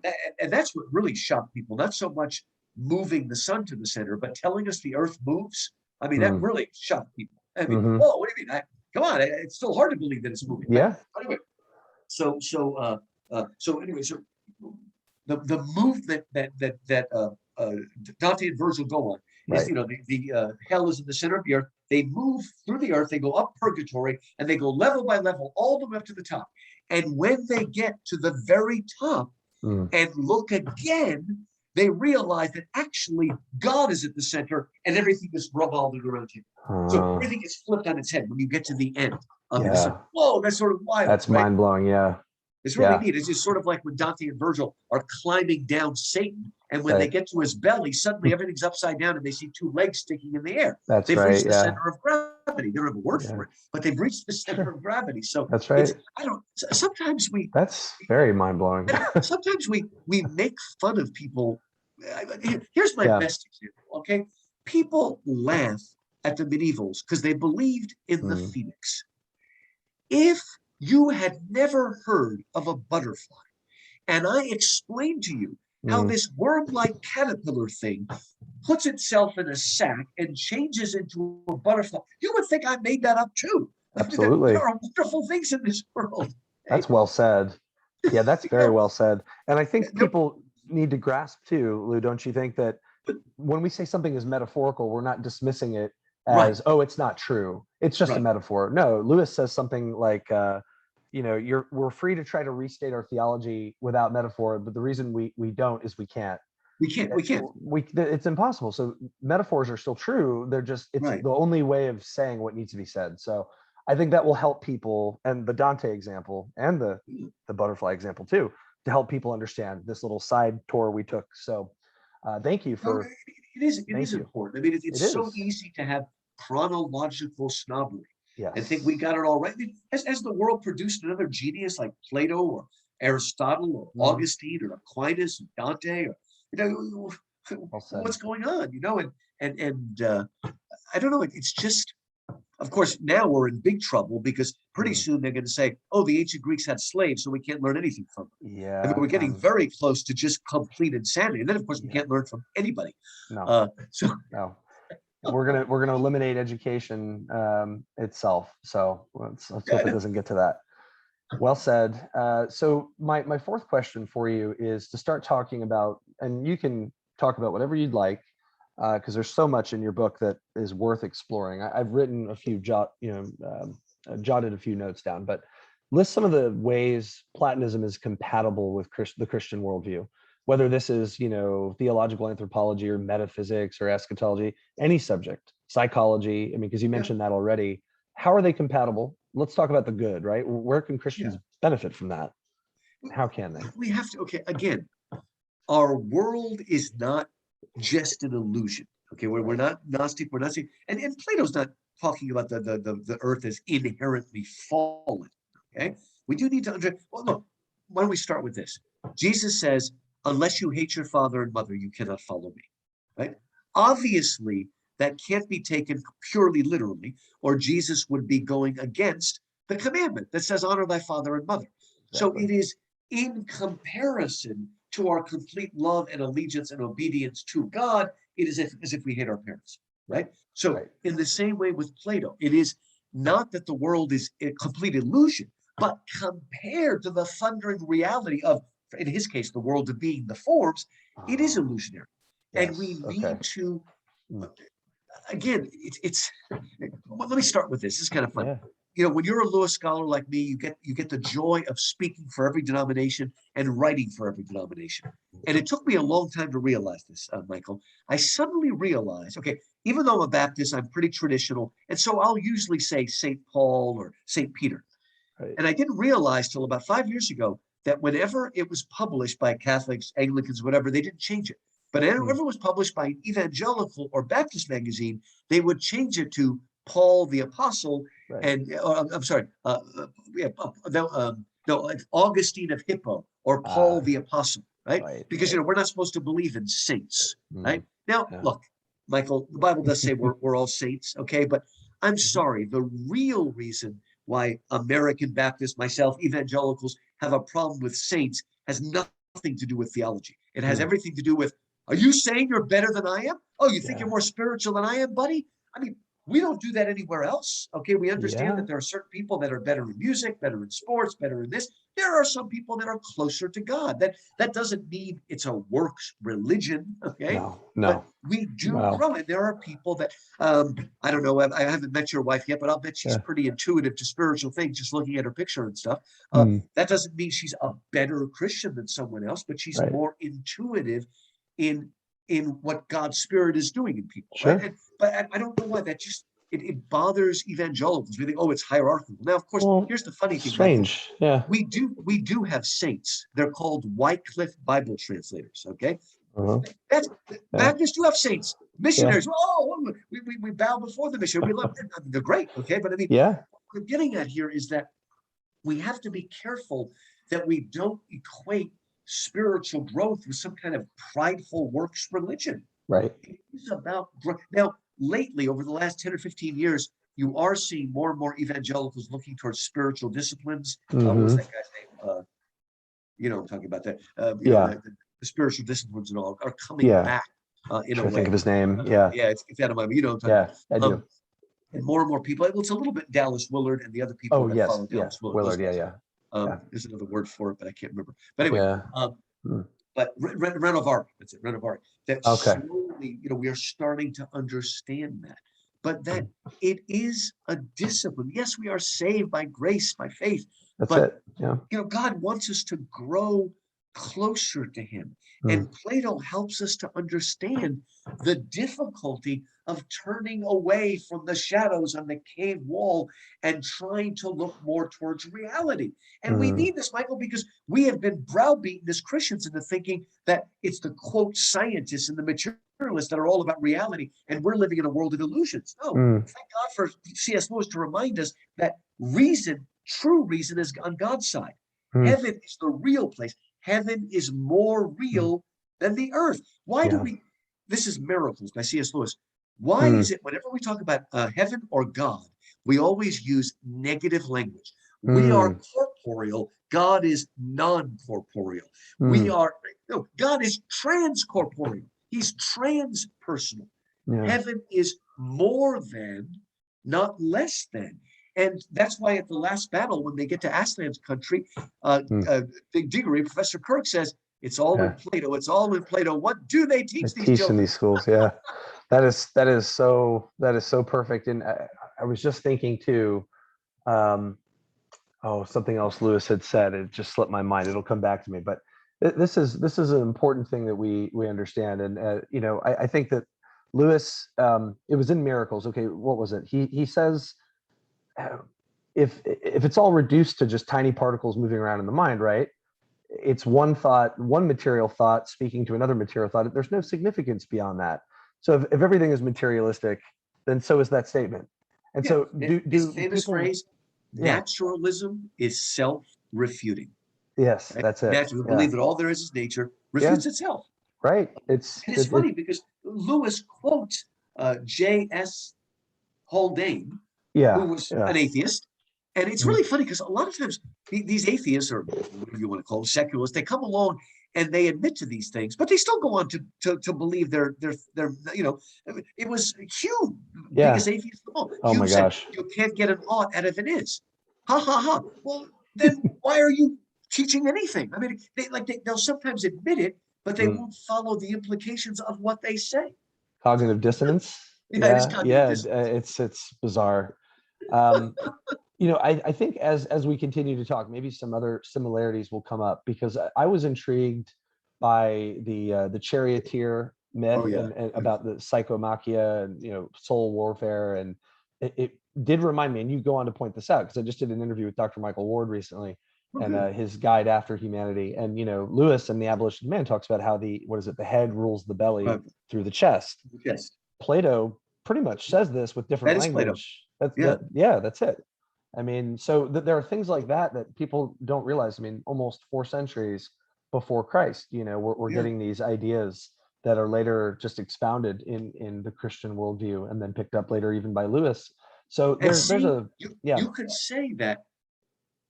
that's what really shocked people. Not so much moving the sun to the center, but telling us the earth moves. I mean, that really shocked people. I mean, whoa, what do you mean? Come on, it's still hard to believe that it's moving. Yeah. Right? Anyway, so the movement that Dante and Virgil go on is, the hell is in the center of the earth. They move through the earth, they go up purgatory, and they go level by level all the way up to the top. And when they get to the very top and look again, they realize that actually God is at the center and everything is revolving around him. So everything is flipped on its head when you get to the end of it. It's like, whoa, that's sort of wild. That's mind blowing. Yeah. It's really neat. It's just sort of like when Dante and Virgil are climbing down Satan, and when they get to his belly, suddenly everything's upside down, and they see two legs sticking in the air. They've reached the center of gravity. They don't have a word for it, but they've reached the center of gravity. So that's right. Sometimes That's very mind blowing. Sometimes we make fun of people. Here's my best example. Okay, people laugh at the medievals because they believed in the phoenix. If you had never heard of a butterfly, and I explained to you how this worm-like caterpillar thing puts itself in a sac and changes into a butterfly, you would think I made that up too. Absolutely. There are wonderful things in this world. That's well said. Yeah, that's very well said. And I think people need to grasp too, Lou, don't you think, that when we say something is metaphorical, we're not dismissing it as, oh, it's not true. It's just a metaphor. No, Lewis says something like, we're free to try to restate our theology without metaphor, but the reason we don't is we can't. It's impossible. So metaphors are still true. They're just, it's the only way of saying what needs to be said. So I think that will help people, and the Dante example and the butterfly example too, to help people understand this little side tour we took. So thank you for. It is important. I mean, it's so easy to have chronological snobbery. Yes. And think we got it all right. I mean, has the world produced another genius like Plato or Aristotle or Augustine or Aquinas or Dante? Or, what's going on? And I don't know. It's just, of course, now we're in big trouble because pretty soon they're going to say, "Oh, the ancient Greeks had slaves, so we can't learn anything from them." Yeah, I mean, we're getting very close to just complete insanity, and then of course we can't learn from anybody. No. No. We're gonna eliminate education itself. So let's hope it doesn't get to that. Well said. So my fourth question for you is to start talking about, and you can talk about whatever you'd like, because there's so much in your book that is worth exploring. I've written a few jotted a few notes down, but list some of the ways Platonism is compatible with the Christian worldview. Whether this is, theological anthropology or metaphysics or eschatology, any subject, psychology. I mean, because you mentioned that already. How are they compatible? Let's talk about the good, right? Where can Christians benefit from that? How can they? We have to, again, our world is not just an illusion. Okay, we're not Gnostic, we're not saying, and Plato's not talking about the earth as inherently fallen. Okay, we do need to understand. Well, look, why don't we start with this? Jesus says, "Unless you hate your father and mother, you cannot follow me." Right? Obviously, that can't be taken purely literally, or Jesus would be going against the commandment that says, "Honor thy father and mother." Exactly. So it is in comparison to our complete love and allegiance and obedience to God, it is as if we hate our parents, right? So in the same way with Plato, it is not that the world is a complete illusion, but compared to the thundering reality of, in his case, the world of being, the forms, it is illusionary. Yes. And we need to, again, let me start with this. This is kind of fun. Yeah. When you're a Lewis scholar like me, you get the joy of speaking for every denomination and writing for every denomination. And it took me a long time to realize this, Michael. I suddenly realized, even though I'm a Baptist, I'm pretty traditional. And so I'll usually say St. Paul or St. Peter. Right. And I didn't realize till about 5 years ago that whenever it was published by Catholics, Anglicans, whatever, they didn't change it. But whenever it was published by an evangelical or Baptist magazine, they would change it to Paul the Apostle, Right. and I'm sorry, no, Augustine of Hippo or Paul the Apostle, right? Because we're not supposed to believe in saints, right? Now, look, Michael, the Bible does say we're all saints, okay? But I'm sorry, the real reason why American Baptists, myself, evangelicals have a problem with saints has nothing to do with theology. It has everything to do with, are you saying you're better than I am? Oh, you think you're more spiritual than I am, buddy? I mean, we don't do that anywhere else. Okay, we understand that there are certain people that are better in music, better in sports, better in this. There are some people that are closer to God. That doesn't mean it's a works religion, okay? No. But we do grow, and there are people that I don't know. I haven't met your wife yet, but I'll bet she's pretty intuitive to spiritual things, just looking at her picture and stuff. That doesn't mean she's a better Christian than someone else, but she's more intuitive in what God's Spirit is doing in people. Right? But I don't know why that just it bothers evangelicals. We think, oh, it's hierarchical. Now, of course, here's the funny thing. Strange. Michael. We do have saints. They're called Wycliffe Bible translators. Okay. That's Baptists do have saints. Missionaries. Oh, we bow before the missionary. We love them. They're great. Okay. But I mean, what we're getting at here is that we have to be careful that we don't equate spiritual growth with some kind of prideful works religion. Right. It's about growth. Now, lately, over the last 10 or 15 years, you are seeing more and more evangelicals looking towards spiritual disciplines. What was that guy's name? You know, I'm talking about that. The spiritual disciplines and all are coming back in a way. Think of his name. Yeah, it's out of my mind. You know what I'm talking about. I do. And more people. It's a little bit Dallas Willard and the other people that follow Dallas Willard. There's another word for it, but I can't remember. But anyway, but Renovari, that's it, Renovari. That slowly, we are starting to understand that. But that it is a discipline. Yes, we are saved by grace, by faith. God wants us to grow closer to him. And Plato helps us to understand the difficulty of turning away from the shadows on the cave wall and trying to look more towards reality. And we need this, Michael, because we have been browbeaten as Christians into thinking that it's the quote scientists and the materialists that are all about reality, and we're living in a world of illusions. No, thank God for C.S. Lewis to remind us that reason, true reason, is on God's side. Heaven is the real place. Heaven is more real than the earth. Why do we? This is Miracles by C.S. Lewis. Why is it whenever we talk about heaven or God, we always use negative language? We are corporeal. God is non-corporeal. God is transcorporeal. He's transpersonal. Heaven is more than, not less than. And that's why at the last battle, when they get to Aslan's country, Big Diggory, Professor Kirk says, it's all in Plato. It's all in Plato. What do they teach these children? In these schools? That is so perfect. And I was just thinking too, something else Lewis had said. It just slipped my mind. It'll come back to me. But this is an important thing that we understand. And I think that Lewis, it was in Miracles. Okay, what was it? He says, if it's all reduced to just tiny particles moving around in the mind, right? It's one thought, one material thought speaking to another material thought. There's no significance beyond that. So if everything is materialistic, then so is that statement. And so this famous phrase, naturalism is self-refuting. Yes, right? That's it. Naturally, believe that all there is nature refutes itself. Right. It's funny because Lewis quotes J.S. Haldane, who was an atheist. And it's really funny because a lot of times these atheists, or whatever you want to call them, secularists, they come along and they admit to these things, but they still go on to believe they're it was Hume, biggest atheist of all. Hume said, you can't get an ought out of an is. Ha ha ha. Well, then why are you teaching anything? I mean, they'll sometimes admit it, but they won't follow the implications of what they say. Cognitive dissonance. It's bizarre. I think as we continue to talk, maybe some other similarities will come up, because I was intrigued by the charioteer myth and about the psychomachia and soul warfare, and it did remind me, and you go on to point this out, because I just did an interview with Dr. Michael Ward recently, and his guide After Humanity, and Lewis and the Abolition of Man talks about how the head rules the belly through the chest. Yes. Plato pretty much says this with different That is Plato. language. That's Yeah. yeah, that's it. I mean, so there are things like that people don't realize. I mean, almost 4 centuries before Christ, we're Yeah. getting these ideas that are later just expounded in the Christian worldview and then picked up later even by Lewis. So there's a you could say that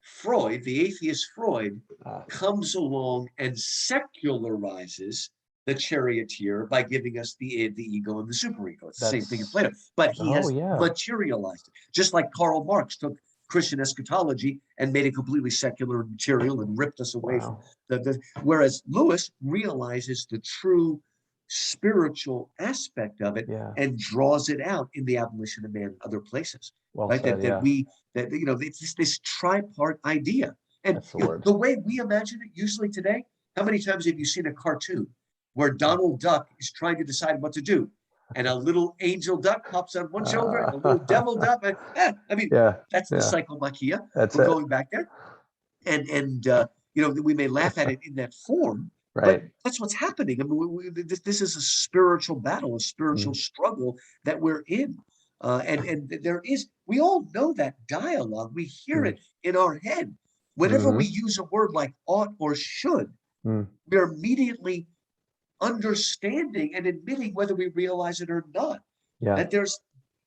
Freud, the atheist Freud, comes along and secularizes the charioteer by giving us the id, the ego, and the superego. It's the same thing in Plato, but he has materialized it. Just like Karl Marx took Christian eschatology and made it completely secular and material and ripped us away from whereas Lewis realizes the true spiritual aspect of it and draws it out in the abolition of man and other places. It's this tripart idea. And the way we imagine it usually today, how many times have you seen a cartoon where Donald Duck is trying to decide what to do? And a little angel duck pops on one shoulder and a little devil duck. That's the psychomachia. We're going back there. And we may laugh at it in that form, but that's what's happening. I mean, this is a spiritual battle, a spiritual struggle that we're in. And we all know that dialogue. We hear it in our head. Whenever we use a word like ought or should, we're immediately understanding and admitting, whether we realize it or not, that there's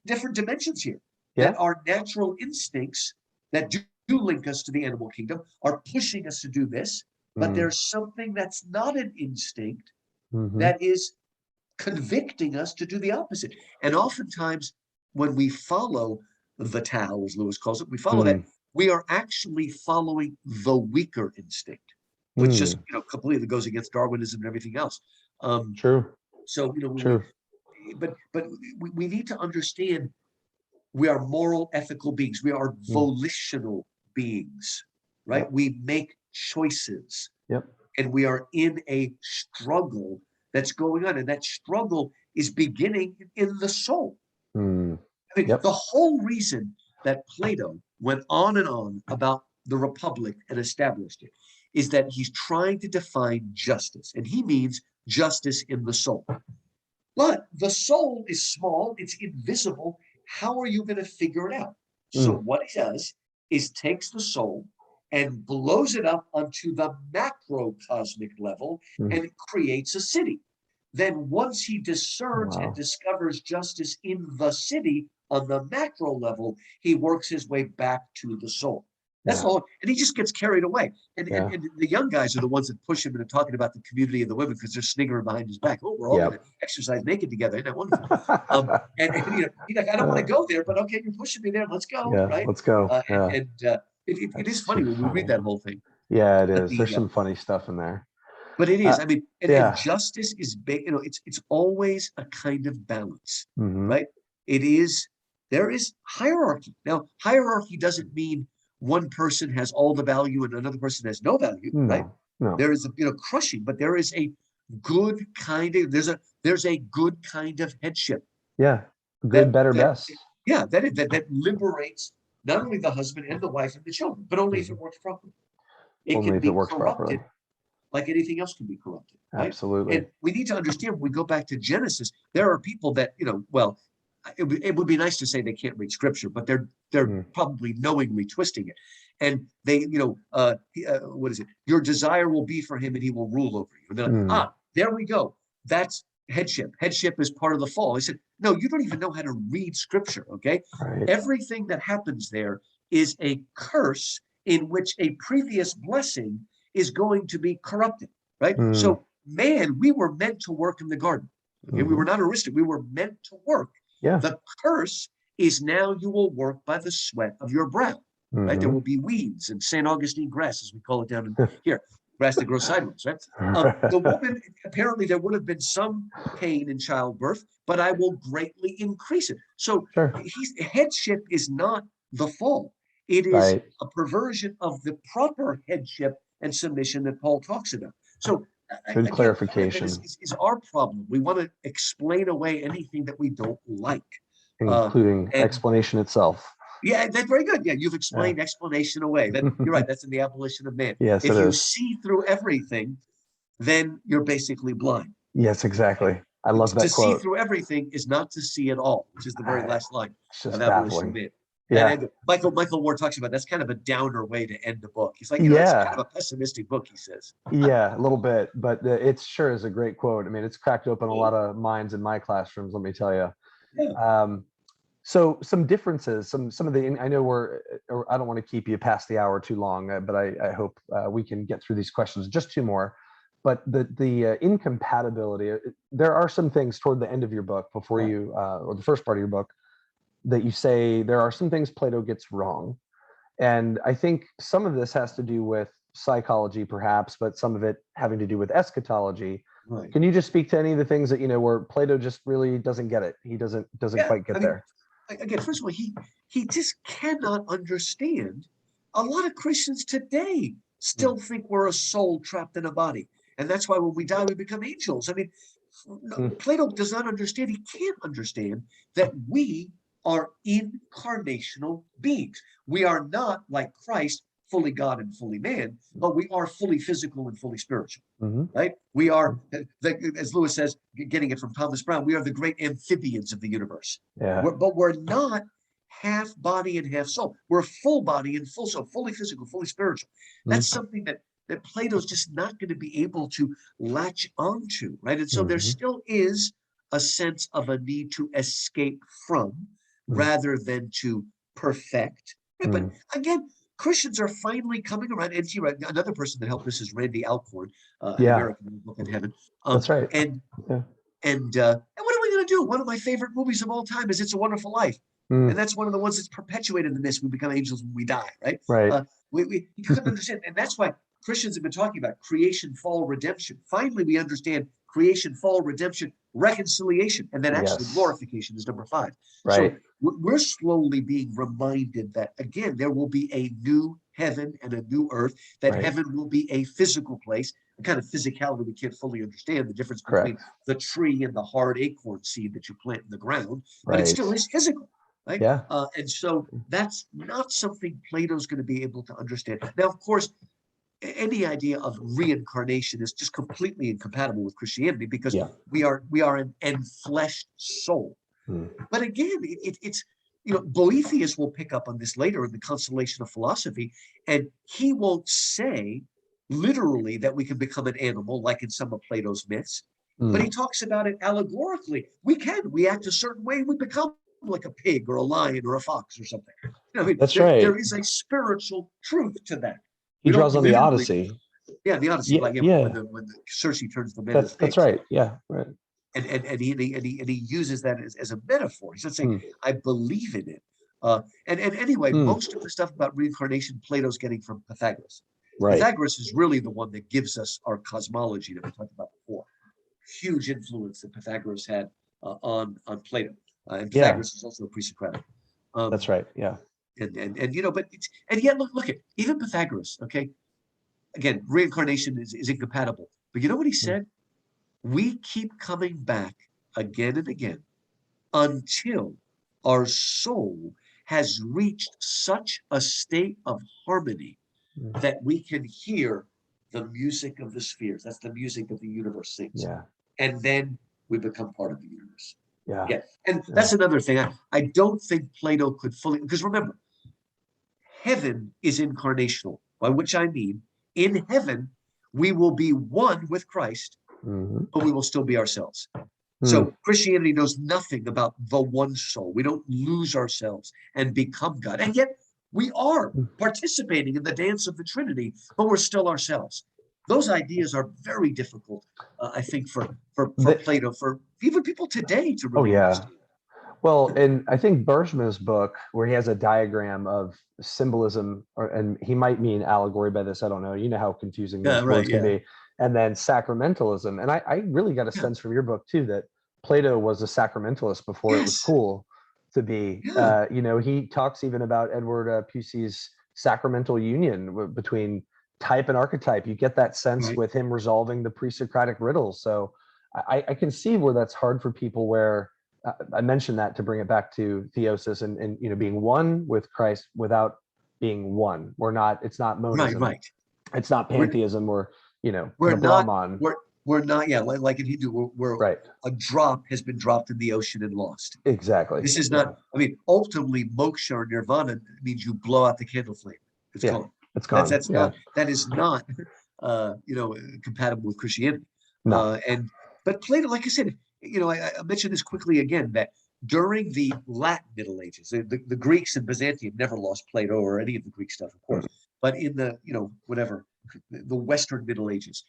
different dimensions here. That our natural instincts that do link us to the animal kingdom are pushing us to do this, but there's something that's not an instinct that is convicting us to do the opposite. And oftentimes, when we follow the Tao, as Lewis calls it, we follow that, we are actually following the weaker instinct, which just completely goes against Darwinism and everything else. True. So but we need to understand we are moral, ethical beings. We are volitional beings, right? We make choices. And we are in a struggle that's going on, and that struggle is beginning in the soul. The whole reason that Plato went on and on about the Republic and established it is that he's trying to define justice, and he means justice in the soul. But the soul is small, it's invisible. How are you going to figure it out? So what he does is takes the soul and blows it up onto the macrocosmic level and creates a city. Then once he discerns and discovers justice in the city on the macro level, he works his way back to the soul. That's all. And he just gets carried away. And the young guys are the ones that push him into talking about the community of the women because they're sniggering behind his back. Oh, we're all going to exercise naked together. Isn't that wonderful? He's like, I don't want to go there, but okay, you're pushing me there. Let's go. Right? Let's go. It is funny when we read that whole thing. Yeah, it is. There's some funny stuff in there. But it is. I mean, and justice is big. It's always a kind of balance, right? There is hierarchy. Now, hierarchy doesn't mean one person has all the value and another person has no value, right? No. There is a crushing, but there is a good kind of there's a good kind of headship. Yeah, good, better, best. Yeah, that liberates not only the husband and the wife and the children, but only if it works properly. It can be corrupted, like anything else can be corrupted. Right? Absolutely. And we need to understand when we go back to Genesis, there are people that it would be nice to say they can't read scripture, but they're probably knowingly twisting it. And they, what is it? Your desire will be for him and he will rule over you. And they're like, there we go. That's headship. Headship is part of the fall. I said, no, you don't even know how to read scripture, okay? Right. Everything that happens there is a curse in which a previous blessing is going to be corrupted, right? So, man, we were meant to work in the garden. Okay? We were not aristocrats. We were meant to work. Yeah. The curse is now you will work by the sweat of your brow, right? There will be weeds and St. Augustine grass, as we call it down in here, grass that grows sideways, right? The woman, apparently there would have been some pain in childbirth, but I will greatly increase it. So headship is not the fall. It is a perversion of the proper headship and submission that Paul talks about. So good clarification. Is our problem. We want to explain away anything that we don't like. Including explanation itself. Yeah, that's very good. Yeah, you've explained explanation away. You're right. That's in the abolition of man. Yes, if you see through everything, then you're basically blind. Yes, exactly. I love that To see quote. through everything is not to see at all, which is the very last line It's of just Abolition baffling. Man. Yeah. And Michael Ward talks about that's kind of a downer way to end the book. He's like, it's kind of a pessimistic book, he says. Yeah, a little bit, but it sure is a great quote. I mean, it's cracked open a lot of minds in my classrooms, let me tell you. Yeah. So some differences, some of the, I know I don't want to keep you past the hour too long, but I hope we can get through these questions. Just two more. But the incompatibility, there are some things toward the end of your book before you, or the first part of your book, that you say there are some things Plato gets wrong. And I think some of this has to do with psychology, perhaps, but some of it having to do with eschatology. Right. Can you just speak to any of the things that, where Plato just really doesn't get it? He doesn't quite get there. Again, first of all, he just cannot understand. A lot of Christians today still think we're a soul trapped in a body. And that's why when we die, we become angels. I mean, Plato does not understand. He can't understand that we are incarnational beings. We are not like Christ, fully God and fully man, but we are fully physical and fully spiritual. Right? We are, as Lewis says, getting it from Thomas Brown, we are the great amphibians of the universe. But we're not half body and half soul. We're full body and full soul, fully physical, fully spiritual. That's something that Plato's just not going to be able to latch onto, right? And so there still is a sense of a need to escape from rather than to perfect. Right? But again, Christians are finally coming around. And another person that helped us is Randy Alcorn, an American Book in Heaven. That's right. And what are we going to do? One of my favorite movies of all time is It's a Wonderful Life. And that's one of the ones that's perpetuated in this. We become angels when we die, right? Right. We couldn't understand. And that's why Christians have been talking about creation, fall, redemption. Finally, we understand creation, fall, redemption, reconciliation, and then actually glorification is number 5. Right. So we're slowly being reminded that, again, there will be a new heaven and a new earth, that heaven will be a physical place, a kind of physicality we can't fully understand, the difference between the tree and the hard acorn seed that you plant in the ground, but it still is physical. Right? And so that's not something Plato's going to be able to understand. Now, of course, any idea of reincarnation is just completely incompatible with Christianity because we are an enfleshed soul. But again, it's Boethius will pick up on this later in the Consolation of Philosophy, and he won't say literally that we can become an animal like in some of Plato's myths, but he talks about it allegorically. We act a certain way, we become like a pig or a lion or a fox or something. That's right. There is a spiritual truth to that. He draws on the Odyssey. Yeah, the Odyssey. When the Circe turns the men into pigs. That's right. Yeah, right. And he uses that as a metaphor. He's not saying I believe in it. And anyway, most of the stuff about reincarnation, Plato's getting from Pythagoras. Right. Pythagoras is really the one that gives us our cosmology that we talked about before. Huge influence that Pythagoras had on Plato. And Pythagoras is also a pre-Socratic. That's right. Yeah. And yet look at even Pythagoras. Okay, again, reincarnation is incompatible. But you know what he said? We keep coming back again and again until our soul has reached such a state of harmony that we can hear the music of the spheres. That's the music that the universe sings. Yeah. And then we become part of the universe. Yeah. And that's another thing. I don't think Plato could fully, because remember, heaven is incarnational, by which I mean, in heaven, we will be one with Christ, but we will still be ourselves. So Christianity knows nothing about the one soul. We don't lose ourselves and become God. And yet we are participating in the dance of the Trinity, but we're still ourselves. Those ideas are very difficult, I think, for Plato, for even people today to really understand. Well, and I think Bergman's book, where he has a diagram of symbolism, and he might mean allegory by this, I don't know. You know how confusing those words can be. And then sacramentalism. And I really got a sense from your book, too, that Plato was a sacramentalist before it was cool to be. He talks even about Edward Pusey's sacramental union between type and archetype. You get that sense with him resolving the pre-Socratic riddles. So I can see where that's hard for people, where I mentioned that to bring it back to theosis and being one with Christ without being one. We're not, it's not monism. It's not pantheism or, we're Brahman. we're not, yeah, like in Hindu, we're Right. a drop has been dropped in the ocean and lost. Exactly. This is not, I mean, ultimately, moksha or nirvana means you blow out the candle flame. It's Yeah. gone. It's gone. That's Yeah. not, that is not, compatible with Christianity. No. But Plato, like I said, I mentioned this quickly again, that during the Latin Middle Ages, the Greeks and Byzantium never lost Plato or any of the Greek stuff, of course. But in the, the Western Middle Ages,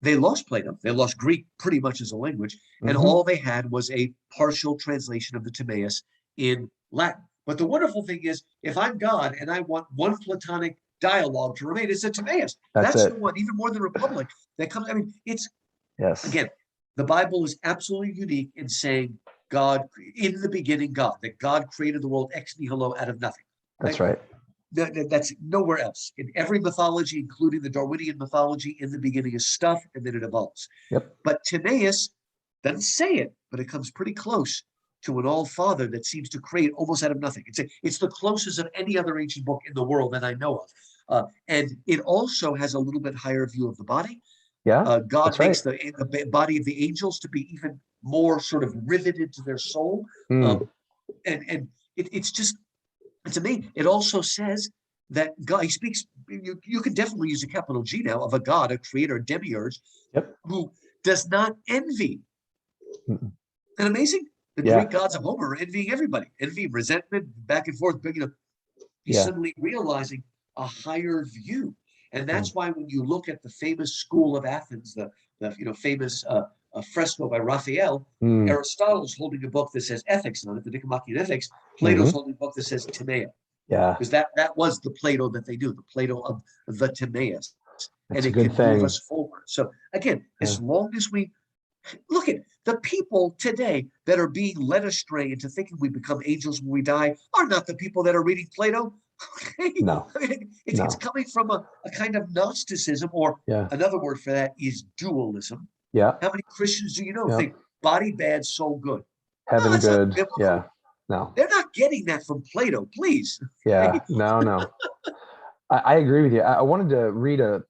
they lost Plato. They lost Greek pretty much as a language. And all they had was a partial translation of the Timaeus in Latin. But the wonderful thing is, if I'm God and I want one Platonic dialogue to remain, it's the Timaeus. That's the one, even more than Republic, that comes. I mean, it's, again, the Bible is absolutely unique in saying God, in the beginning, God, that God created the world ex nihilo out of nothing. That's right. That's nowhere else. In every mythology, including the Darwinian mythology, in the beginning is stuff and then it evolves. Yep. But Timaeus doesn't say it, but it comes pretty close to an all-father that seems to create almost out of nothing. It's the closest of any other ancient book in the world that I know of. And it also has a little bit higher view of the body. Yeah. God makes the body of the angels to be even more sort of riveted to their soul. And it's just, to me, it also says that God, he speaks, you could definitely use a capital G now, of a God, a creator, a demiurge, who does not envy. Isn't that amazing? The Greek gods of Homer are envying everybody, envy, resentment, back and forth. But, he's suddenly realizing a higher view. And that's why when you look at the famous school of Athens, the famous fresco by Raphael, Aristotle's holding a book that says ethics on it, the Nicomachean Ethics. Plato's holding a book that says Timaeus. Yeah. Because that was the Plato that they do, the Plato of the Timaeus. That's and it can move us forward. So again, as long as we look at the people today that are being led astray into thinking we become angels when we die are not the people that are reading Plato. No. I mean, it's coming from a kind of Gnosticism, or another word for that is dualism. Yeah. How many Christians do you know think body bad, soul good? Heaven good. Yeah. No. They're not getting that from Plato, please. Yeah. No. I agree with you. I wanted to read a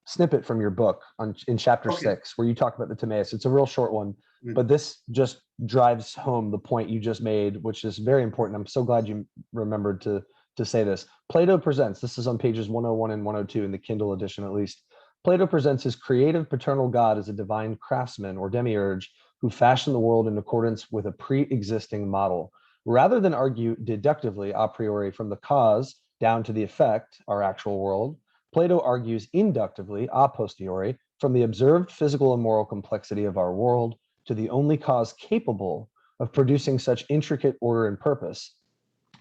snippet from your book in chapter 6, where you talk about the Timaeus. It's a real short one, but this just drives home the point you just made, which is very important. I'm so glad you remembered to say this. Plato presents, this is on pages 101 and 102 in the Kindle edition at least. Plato presents his creative paternal God as a divine craftsman or demiurge who fashioned the world in accordance with a pre-existing model. Rather than argue deductively a priori from the cause down to the effect, our actual world, Plato argues inductively a posteriori from the observed physical and moral complexity of our world to the only cause capable of producing such intricate order and purpose.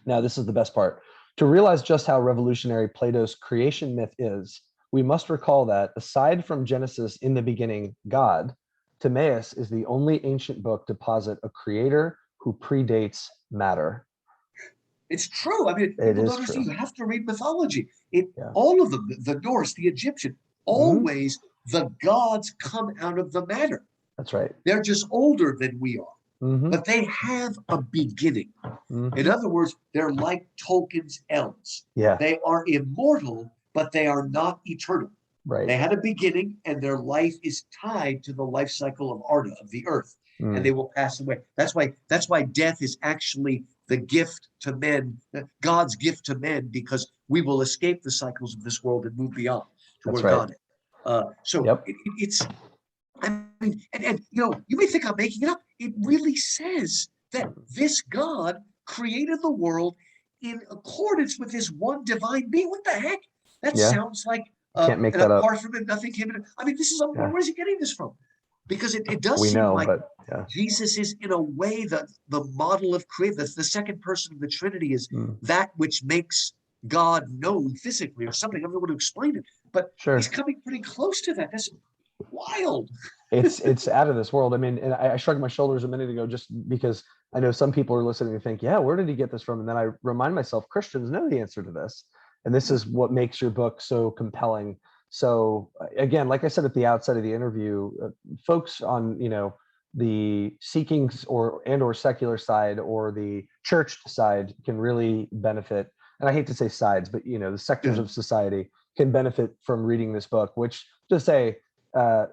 Now, this is the best part. To realize just how revolutionary Plato's creation myth is, we must recall that, aside from Genesis in the beginning, God, Timaeus is the only ancient book to posit a creator who predates matter. It's true. I mean, people don't understand. You have to read mythology. All of them, the Norse, the Egyptian, always the gods come out of the matter. That's right. They're just older than we are, but they have a beginning. In other words, they're like Tolkien's elves. They are immortal, but they are not eternal. Right. They had a beginning, and their life is tied to the life cycle of Arda, of the earth, and they will pass away. That's why death is actually the gift to men, God's gift to men, because we will escape the cycles of this world and move beyond to where God is. It's, I mean, and you may think I'm making it up. It really says that this God created the world in accordance with his one divine being. What the heck? That sounds like, can't make and that apart up. from it, nothing came in. I mean, this is, where is he getting this from? Because it does seem like Jesus is, in a way, the model of creation. The second person of the Trinity is that which makes God known physically or something. I don't know how to explain it, but he's coming pretty close to that. That's wild. It's out of this world. I mean, and I shrugged my shoulders a minute ago just because I know some people are listening and think, where did he get this from? And then I remind myself, Christians know the answer to this. And this is what makes your book so compelling. So again, like I said at the outset of the interview, folks on, the seeking or secular side or the church side can really benefit. And I hate to say sides, but the sectors of society can benefit from reading this book, which, to say,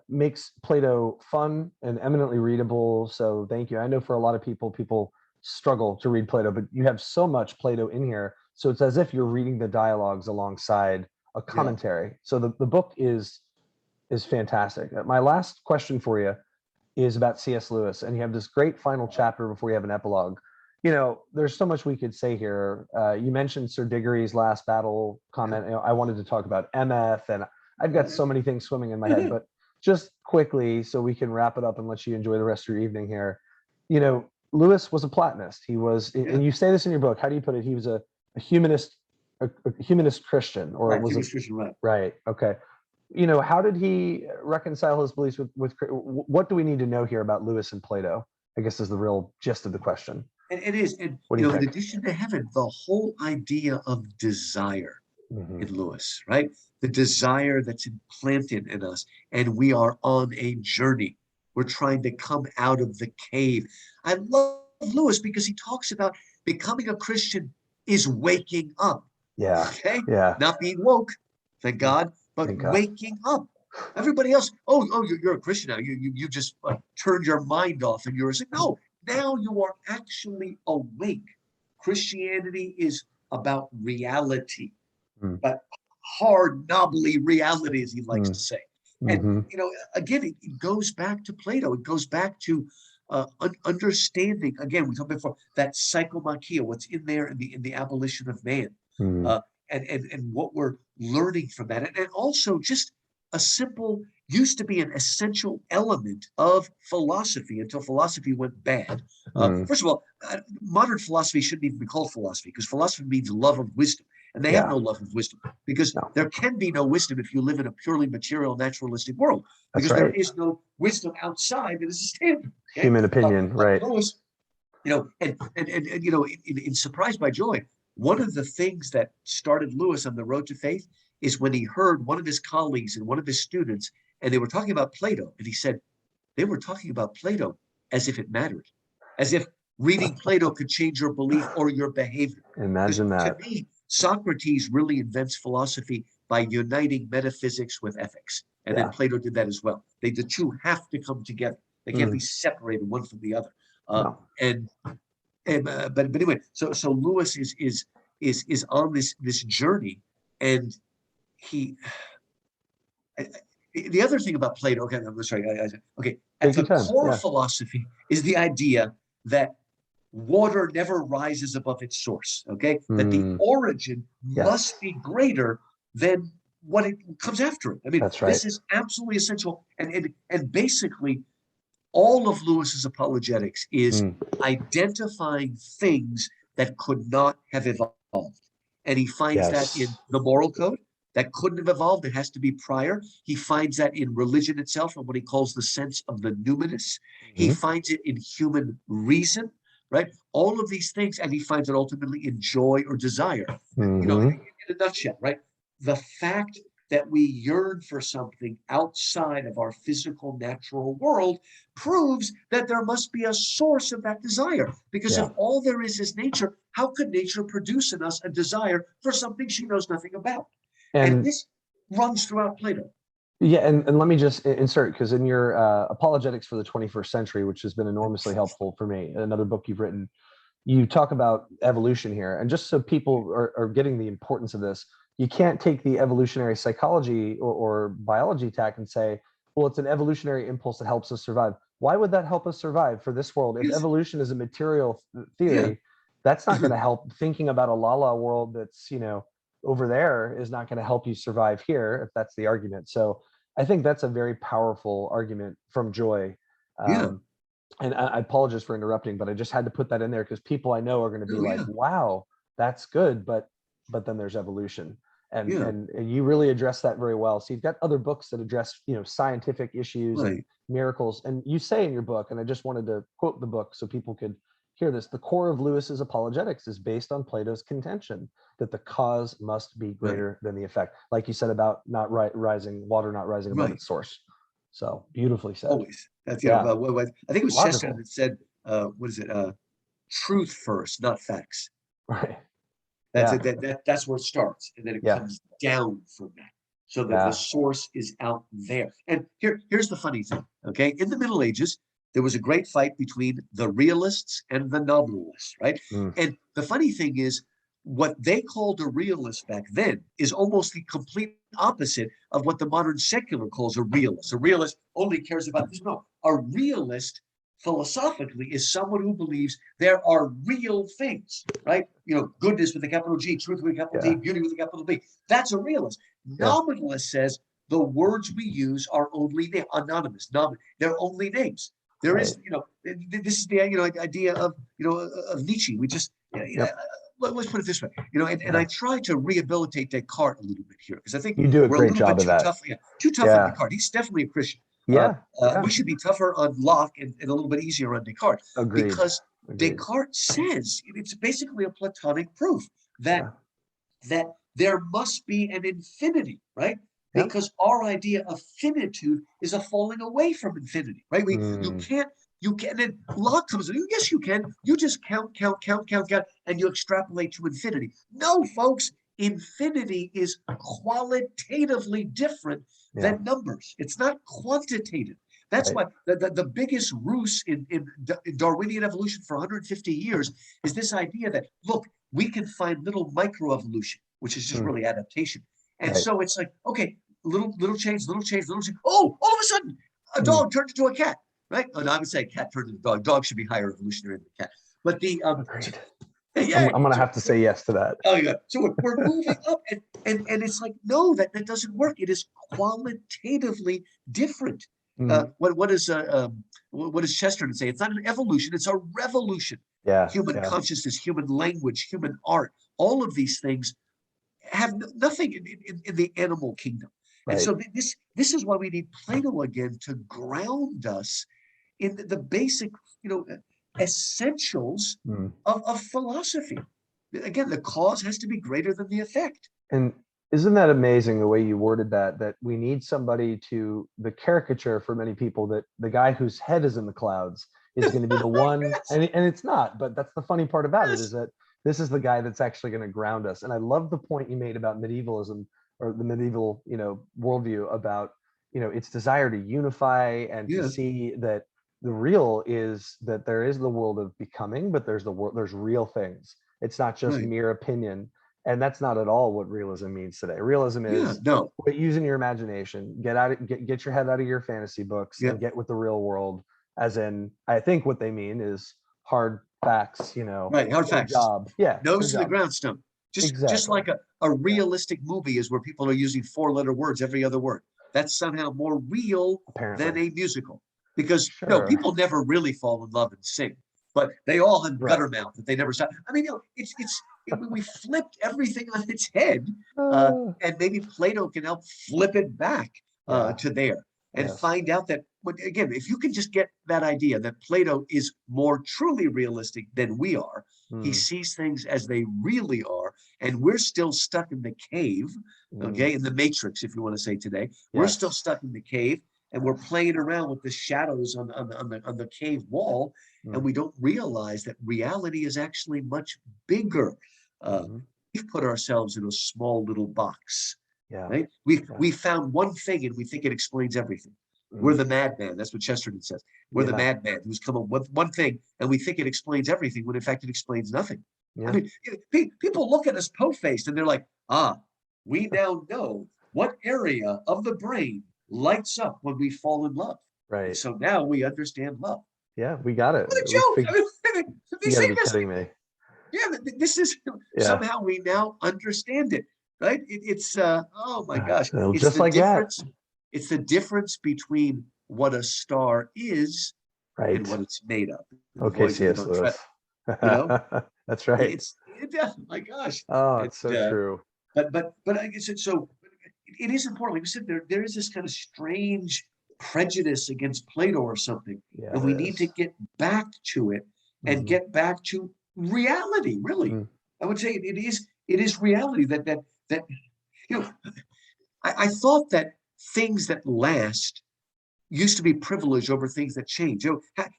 makes Plato fun and eminently readable. So thank you. I know for a lot of people struggle to read Plato, but you have so much Plato in here. So it's as if you're reading the dialogues alongside a commentary. Yeah. So the book is fantastic. My last question for you is about C.S. Lewis, and you have this great final chapter before you have an epilogue. You know, there's so much we could say here. You mentioned Sir Diggory's last battle comment. You know, I wanted to talk about MF, and I've got so many things swimming in my head, but just quickly, so we can wrap it up and let you enjoy the rest of your evening here. You know, Lewis was a Platonist. He was, and you say this in your book. How do you put it? He was a humanist, a humanist Christian, or right, was humanist Christian, right? Right. Okay. You know, how did he reconcile his beliefs with what do we need to know here about Lewis and Plato? I guess is the real gist of the question. And it is, and what do you know, think? in addition to heaven, the whole idea of desire in Lewis, right? The desire that's implanted in us, and we are on a journey. We're trying to come out of the cave. I love Lewis because he talks about becoming a Christian is waking up. Yeah. Okay. Yeah. Not being woke, thank God, but waking up. Everybody else, you're a Christian now. You just turned your mind off, and you're saying, no. Now you are actually awake. Christianity is about reality, but hard, knobbly reality, as he likes to say. And, you know, again, it goes back to Plato. It goes back to understanding, again, we talked before, that psychomachia, what's in there in the abolition of man, and what we're learning from that. And also just a simple, used to be an essential element of philosophy until philosophy went bad. First of all, modern philosophy shouldn't even be called philosophy, because philosophy means love of wisdom. And they have no love of wisdom, because there can be no wisdom if you live in a purely material, naturalistic world, because there is no wisdom outside that is a standard. Okay? Human opinion, right? Lewis, you know, and you know, in Surprised by Joy, one of the things that started Lewis on the road to faith is when he heard one of his colleagues and one of his students, and they were talking about Plato, and he said they were talking about Plato as if it mattered, as if reading Plato could change your belief or your behavior. Imagine that. To me, Socrates really invents philosophy by uniting metaphysics with ethics, and then Plato did that as well. The two have to come together. They can't be separated one from the other. But anyway, so Lewis is on this journey, and he. The other thing about Plato, okay, I'm sorry. Okay, at the core philosophy is the idea that water never rises above its source. Okay, that the origin must be greater than what it comes after it. I mean, this is absolutely essential, and basically, all of Lewis's apologetics is identifying things that could not have evolved, and he finds that in the moral code. That couldn't have evolved. It has to be prior. He finds that in religion itself, and what he calls the sense of the numinous. He finds it in human reason, right? All of these things, and he finds it ultimately in joy or desire. You know, in a nutshell, right? The fact that we yearn for something outside of our physical, natural world proves that there must be a source of that desire. Because if all there is nature, how could nature produce in us a desire for something she knows nothing about? And this runs throughout Plato. Yeah, and let me just insert, because in your Apologetics for the 21st Century, which has been enormously helpful for me, another book you've written, you talk about evolution here. And just so people are getting the importance of this, you can't take the evolutionary psychology or biology tack and say, well, it's an evolutionary impulse that helps us survive. Why would that help us survive for this world? If evolution is a material theory, that's not going to help. Thinking about a la world that's, you know, over there is not going to help you survive here, if that's the argument. So I think that's a very powerful argument from Joy. And I apologize for interrupting, but I just had to put that in there because people I know are going to be like, wow, that's good. But then there's evolution. And you really address that very well. So you've got other books that address, you know, scientific issues and miracles. And you say in your book, and I just wanted to quote the book so people could hear this, the core of Lewis's apologetics is based on Plato's contention that the cause must be greater than the effect. Like you said about not rising, water not rising above its source. So beautifully said. Always. That's, you know, I think it was Chesterton that said, what is it? Truth first, not facts. Right. That's where it starts. And then it comes down from that. so that the source is out there. And here's the funny thing, okay? In the Middle Ages, there was a great fight between the realists and the nominalists, right? And the funny thing is, what they called a realist back then is almost the complete opposite of what the modern secular calls a realist. A realist only cares about this. No, a realist philosophically is someone who believes there are real things, right? You know, goodness with a capital G, truth with a capital T, beauty with a capital B. That's a realist. Nominalist says the words we use are only anonymous. They're only names. There is, you know, this is the idea of of Nietzsche. We just let's put it this way, and I try to rehabilitate Descartes a little bit here because I think you do a we're great a little job bit of that. too tough on Descartes. He's definitely a Christian. We should be tougher on Locke and a little bit easier on Descartes. Agreed. Because Descartes says it's basically a Platonic proof that there must be an infinity, right? Because our idea of finitude is a falling away from infinity, right? You can't, and Locke comes in, yes, you can. You just count, and you extrapolate to infinity. No, folks, infinity is qualitatively different than numbers. It's not quantitative. That's why the biggest ruse in Darwinian evolution for 150 years is this idea that, look, we can find little microevolution, which is just really adaptation. And so it's like, okay, little change. Oh, all of a sudden, a dog turned into a cat, right? Oh, no, I would say a cat turned into a dog. Dog should be higher evolutionary than a cat. But the Agreed. I'm going to have to say yes to that. Oh, yeah. So we're moving up, and it's like, no, that doesn't work. It is qualitatively different. What does Chesterton say? It's not an evolution; it's a revolution. Human consciousness, human language, human art. All of these things have nothing in the animal kingdom. And so this is why we need Plato again to ground us in the basic, essentials of philosophy. Again, the cause has to be greater than the effect. And isn't that amazing the way you worded that we need somebody the caricature for many people, that the guy whose head is in the clouds is going to be the one, and it's not, but that's the funny part about it, is that this is the guy that's actually going to ground us. And I love the point you made about medievalism, or the medieval, worldview, about, its desire to unify and to see that the real is that there is the world of becoming, but there's real things. It's not just mere opinion. And that's not at all what realism means today. Realism is using your imagination, get your head out of your fantasy books and get with the real world. As in, I think what they mean is hard facts, hard facts. Job. Nose to the groundstone. Just like a realistic movie is where people are using 4-letter words every other word. That's somehow more real than a musical. Because people never really fall in love and sing, but they all have gutter mouth that they never stop. I mean, we flipped everything on its head, and maybe Plato can help flip it back to there and find out that, again, if you can just get that idea that Plato is more truly realistic than we are, he sees things as they really are, and we're still stuck in the cave, in the matrix, if you want to say today. We're still stuck in the cave, and we're playing around with the shadows on the cave wall, and we don't realize that reality is actually much bigger. We've put ourselves in a small little box. Right? We found one thing and we think it explains everything. We're the madman. That's what Chesterton says. We're the madman who's come up with one thing and we think it explains everything when in fact it explains nothing. I mean, people look at us po-faced and they're like, we now know what area of the brain lights up when we fall in love. Right. And so now we understand love. Yeah, we got it. What a joke. You gotta be kidding me. Yeah, this is somehow we now understand it. Right? It's oh my gosh. It's just the like difference. that. It's the difference between what a star is and what it's made of. Okay, C.S. Lewis. That's right. My gosh. Oh, it's so true. But I guess so. It is important. Like we said, there is this kind of strange prejudice against Plato or something, and we need to get back to it and get back to reality. Really, I would say it is reality that I thought that things that last used to be privileged over things that change.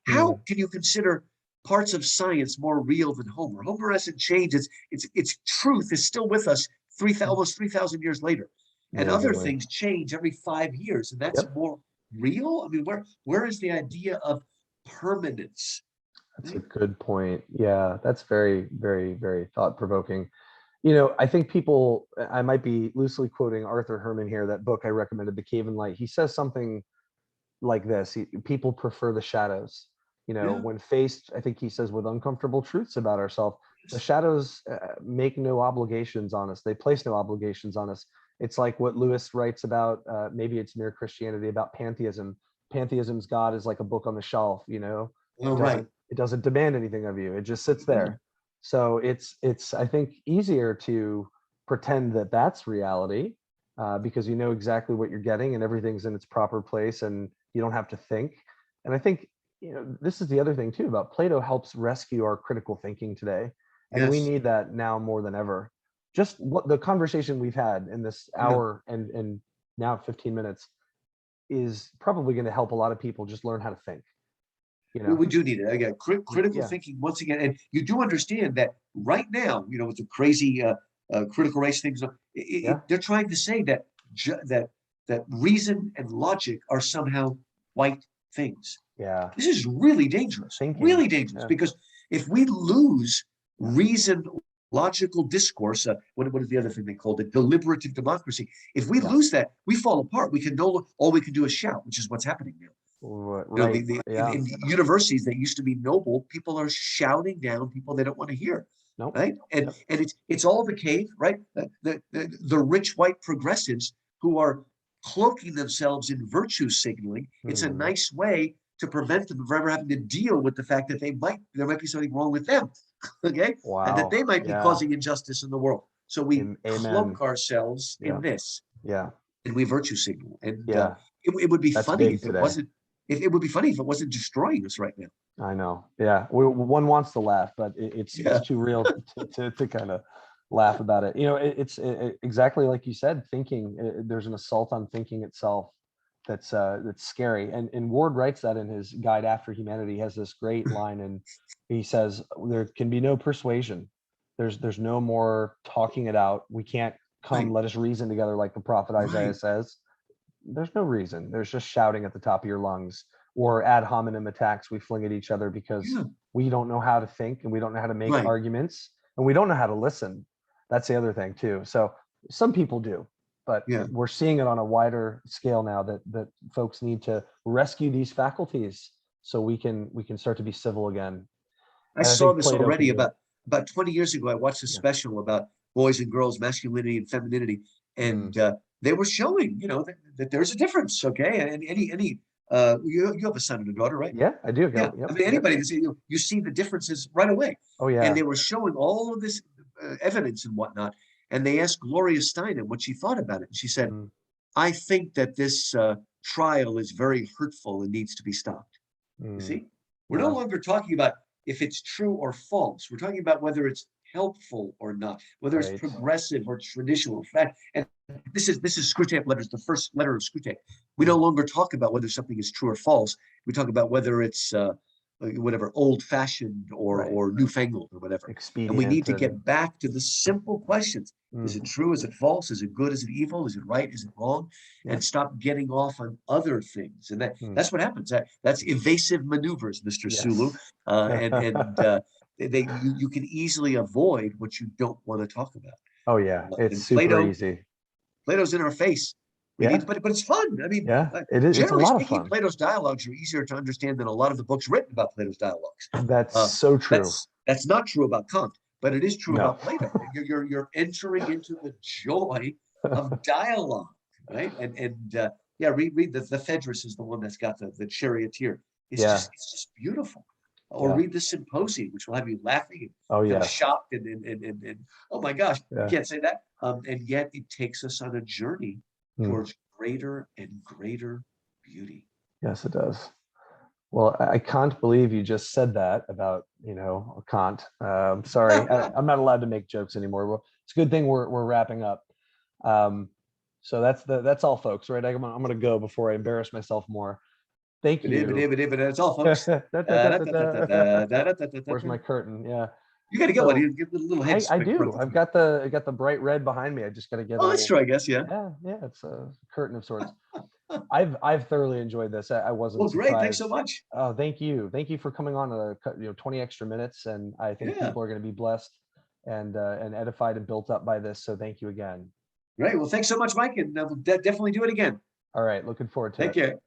How can you consider parts of science more real than Homer? Homer hasn't changed. Its truth is still with us almost 3,000 years later. and other Amazingly. things change every 5 years, and that's Yep. more real. I mean, where is the idea of permanence? That's a good point. Yeah, that's very, very, very thought-provoking. You know, I think people, I might be loosely quoting Arthur Herman here, that book I recommended, The Cave and Light. He says something like this: people prefer the shadows. You know, Yeah. when faced, I think he says, with uncomfortable truths about ourselves, the shadows make no obligations on us. They place no obligations on us. It's like what Lewis writes about, maybe it's Mere Christianity, about pantheism. Pantheism's God is like a book on the shelf, you know, Oh, right. it doesn't demand anything of you. It just sits Yeah. there. So it's I think easier to pretend that that's reality, because you know exactly what you're getting and everything's in its proper place and you don't have to think. And I think, you know, this is the other thing too about Plato helps rescue our critical thinking today. And we Yes. need that now more than ever. Just what the conversation we've had in this Yeah. hour and now 15 minutes is probably going to help a lot of people just learn how to think, you know? We do need it. Again, critical Yeah. thinking once again, and you do understand that right now, you know, with the crazy critical race things, Yeah. they're trying to say that that reason and logic are somehow white things. Yeah. This is Thinking. really dangerous, Yeah. because if we lose Yeah. reason, logical discourse, what is the other thing they called it? Deliberative democracy. If we Yeah. lose that, we fall apart. We can all we can do is shout, which is what's happening now. You know, Right. Yeah. in universities that used to be noble, people are shouting down people they don't want to hear, Nope. right? And Yep. it's all the cave, right? The rich white progressives who are cloaking themselves in virtue signaling. It's a nice way to prevent them from ever having to deal with the fact that there might be something wrong with them, okay? And that Wow. they might be Yeah. causing injustice in the world. So we Amen. cloak ourselves Yeah. in this, Yeah. and we virtue signal. And Yeah. it would be That's funny big if it today. wasn't. If it would be funny if it wasn't destroying us right now. I know. Yeah. One wants to laugh, but it's Yeah. too real to kind of laugh about it. You know, it's exactly like you said, thinking, there's an assault on thinking itself that's scary. And Ward writes that in his Guide After Humanity. He has this great line, and he says there can be no persuasion. There's no more talking it out. We can't come, Right. let us reason together, like the prophet Isaiah Right. says. There's no reason. There's just shouting at the top of your lungs, or ad hominem attacks we fling at each other because Yeah. we don't know how to think and we don't know how to make Right. arguments and we don't know how to listen. That's the other thing too. So some people do, but Yeah. we're seeing it on a wider scale now that folks need to rescue these faculties so we can start to be civil again. I And I saw think this Plato can already do it. about 20 years ago. I watched a Yeah. special about boys and girls, masculinity and femininity, and they were showing, you know, that there's a difference. Okay, and any you have a son and a daughter, right? Yeah, I do. Yeah, Yep. I mean, Yep. anybody can see, you see the differences right away. Oh And yeah. they were showing all of this evidence and whatnot. And they asked Gloria Steinem what she thought about it. And she said, Mm, I think that this trial is very hurtful and needs to be stopped. You mm, see, we're no yeah. longer talking about if it's true or false. We're talking about whether it's helpful or not, whether it's Right. progressive or traditional. In fact, and this is Screwtape Letters, the first letter of Screwtape. We no Mm, longer talk about whether something is true or false. We talk about whether it's whatever, old-fashioned right. or newfangled or whatever. And we need Expedient to and get back to the simple questions. Is it true? Is it false? Is it good? Is it evil? Is it right? Is it wrong? yeah. And stop getting off on other things. And Mm, that's what happens. That's evasive maneuvers, Mr. Sulu. yes. You can easily avoid what you don't want to talk about. Oh yeah, it's And super easy. Plato's in our face. We Yeah, need, but it's fun. I mean, yeah, it is. It's a generally lot of speaking, fun. Plato's dialogues are easier to understand than a lot of the books written about Plato's dialogues. That's so true. That's not true about Kant, but it is true No. about Plato. You're entering into the joy of dialogue, right? Yeah, read the Phaedrus is the one that's got the charioteer. Yeah. It's just beautiful. Or Yeah. read the Symposium, which will have you laughing Oh and yes. shocked and oh my gosh, you Yeah. can't say that. And yet it takes us on a journey Mm. towards greater and greater beauty. Yes, it does. Well, I can't believe you just said that about, Kant. Sorry, I'm not allowed to make jokes anymore. Well, it's a good thing we're wrapping up. So that's all, folks. Right? I'm gonna go before I embarrass myself more. Thank you. That's all, folks. Where's my curtain? Yeah. You got to get So one. You get the little head. I do. I got the bright red behind me. I just got to get. Oh, that's true. I guess. Yeah. Yeah. It's a curtain of sorts. I've thoroughly enjoyed this. I wasn't Well, great. Thanks surprised. so much. Oh, thank you. Thank you for coming on 20 extra minutes, and I think Yeah. people are going to be blessed and edified and built up by this. So thank you again. Great. Well, thanks so much, Mike, and we'll definitely do it again. All right, looking forward to it. Take care.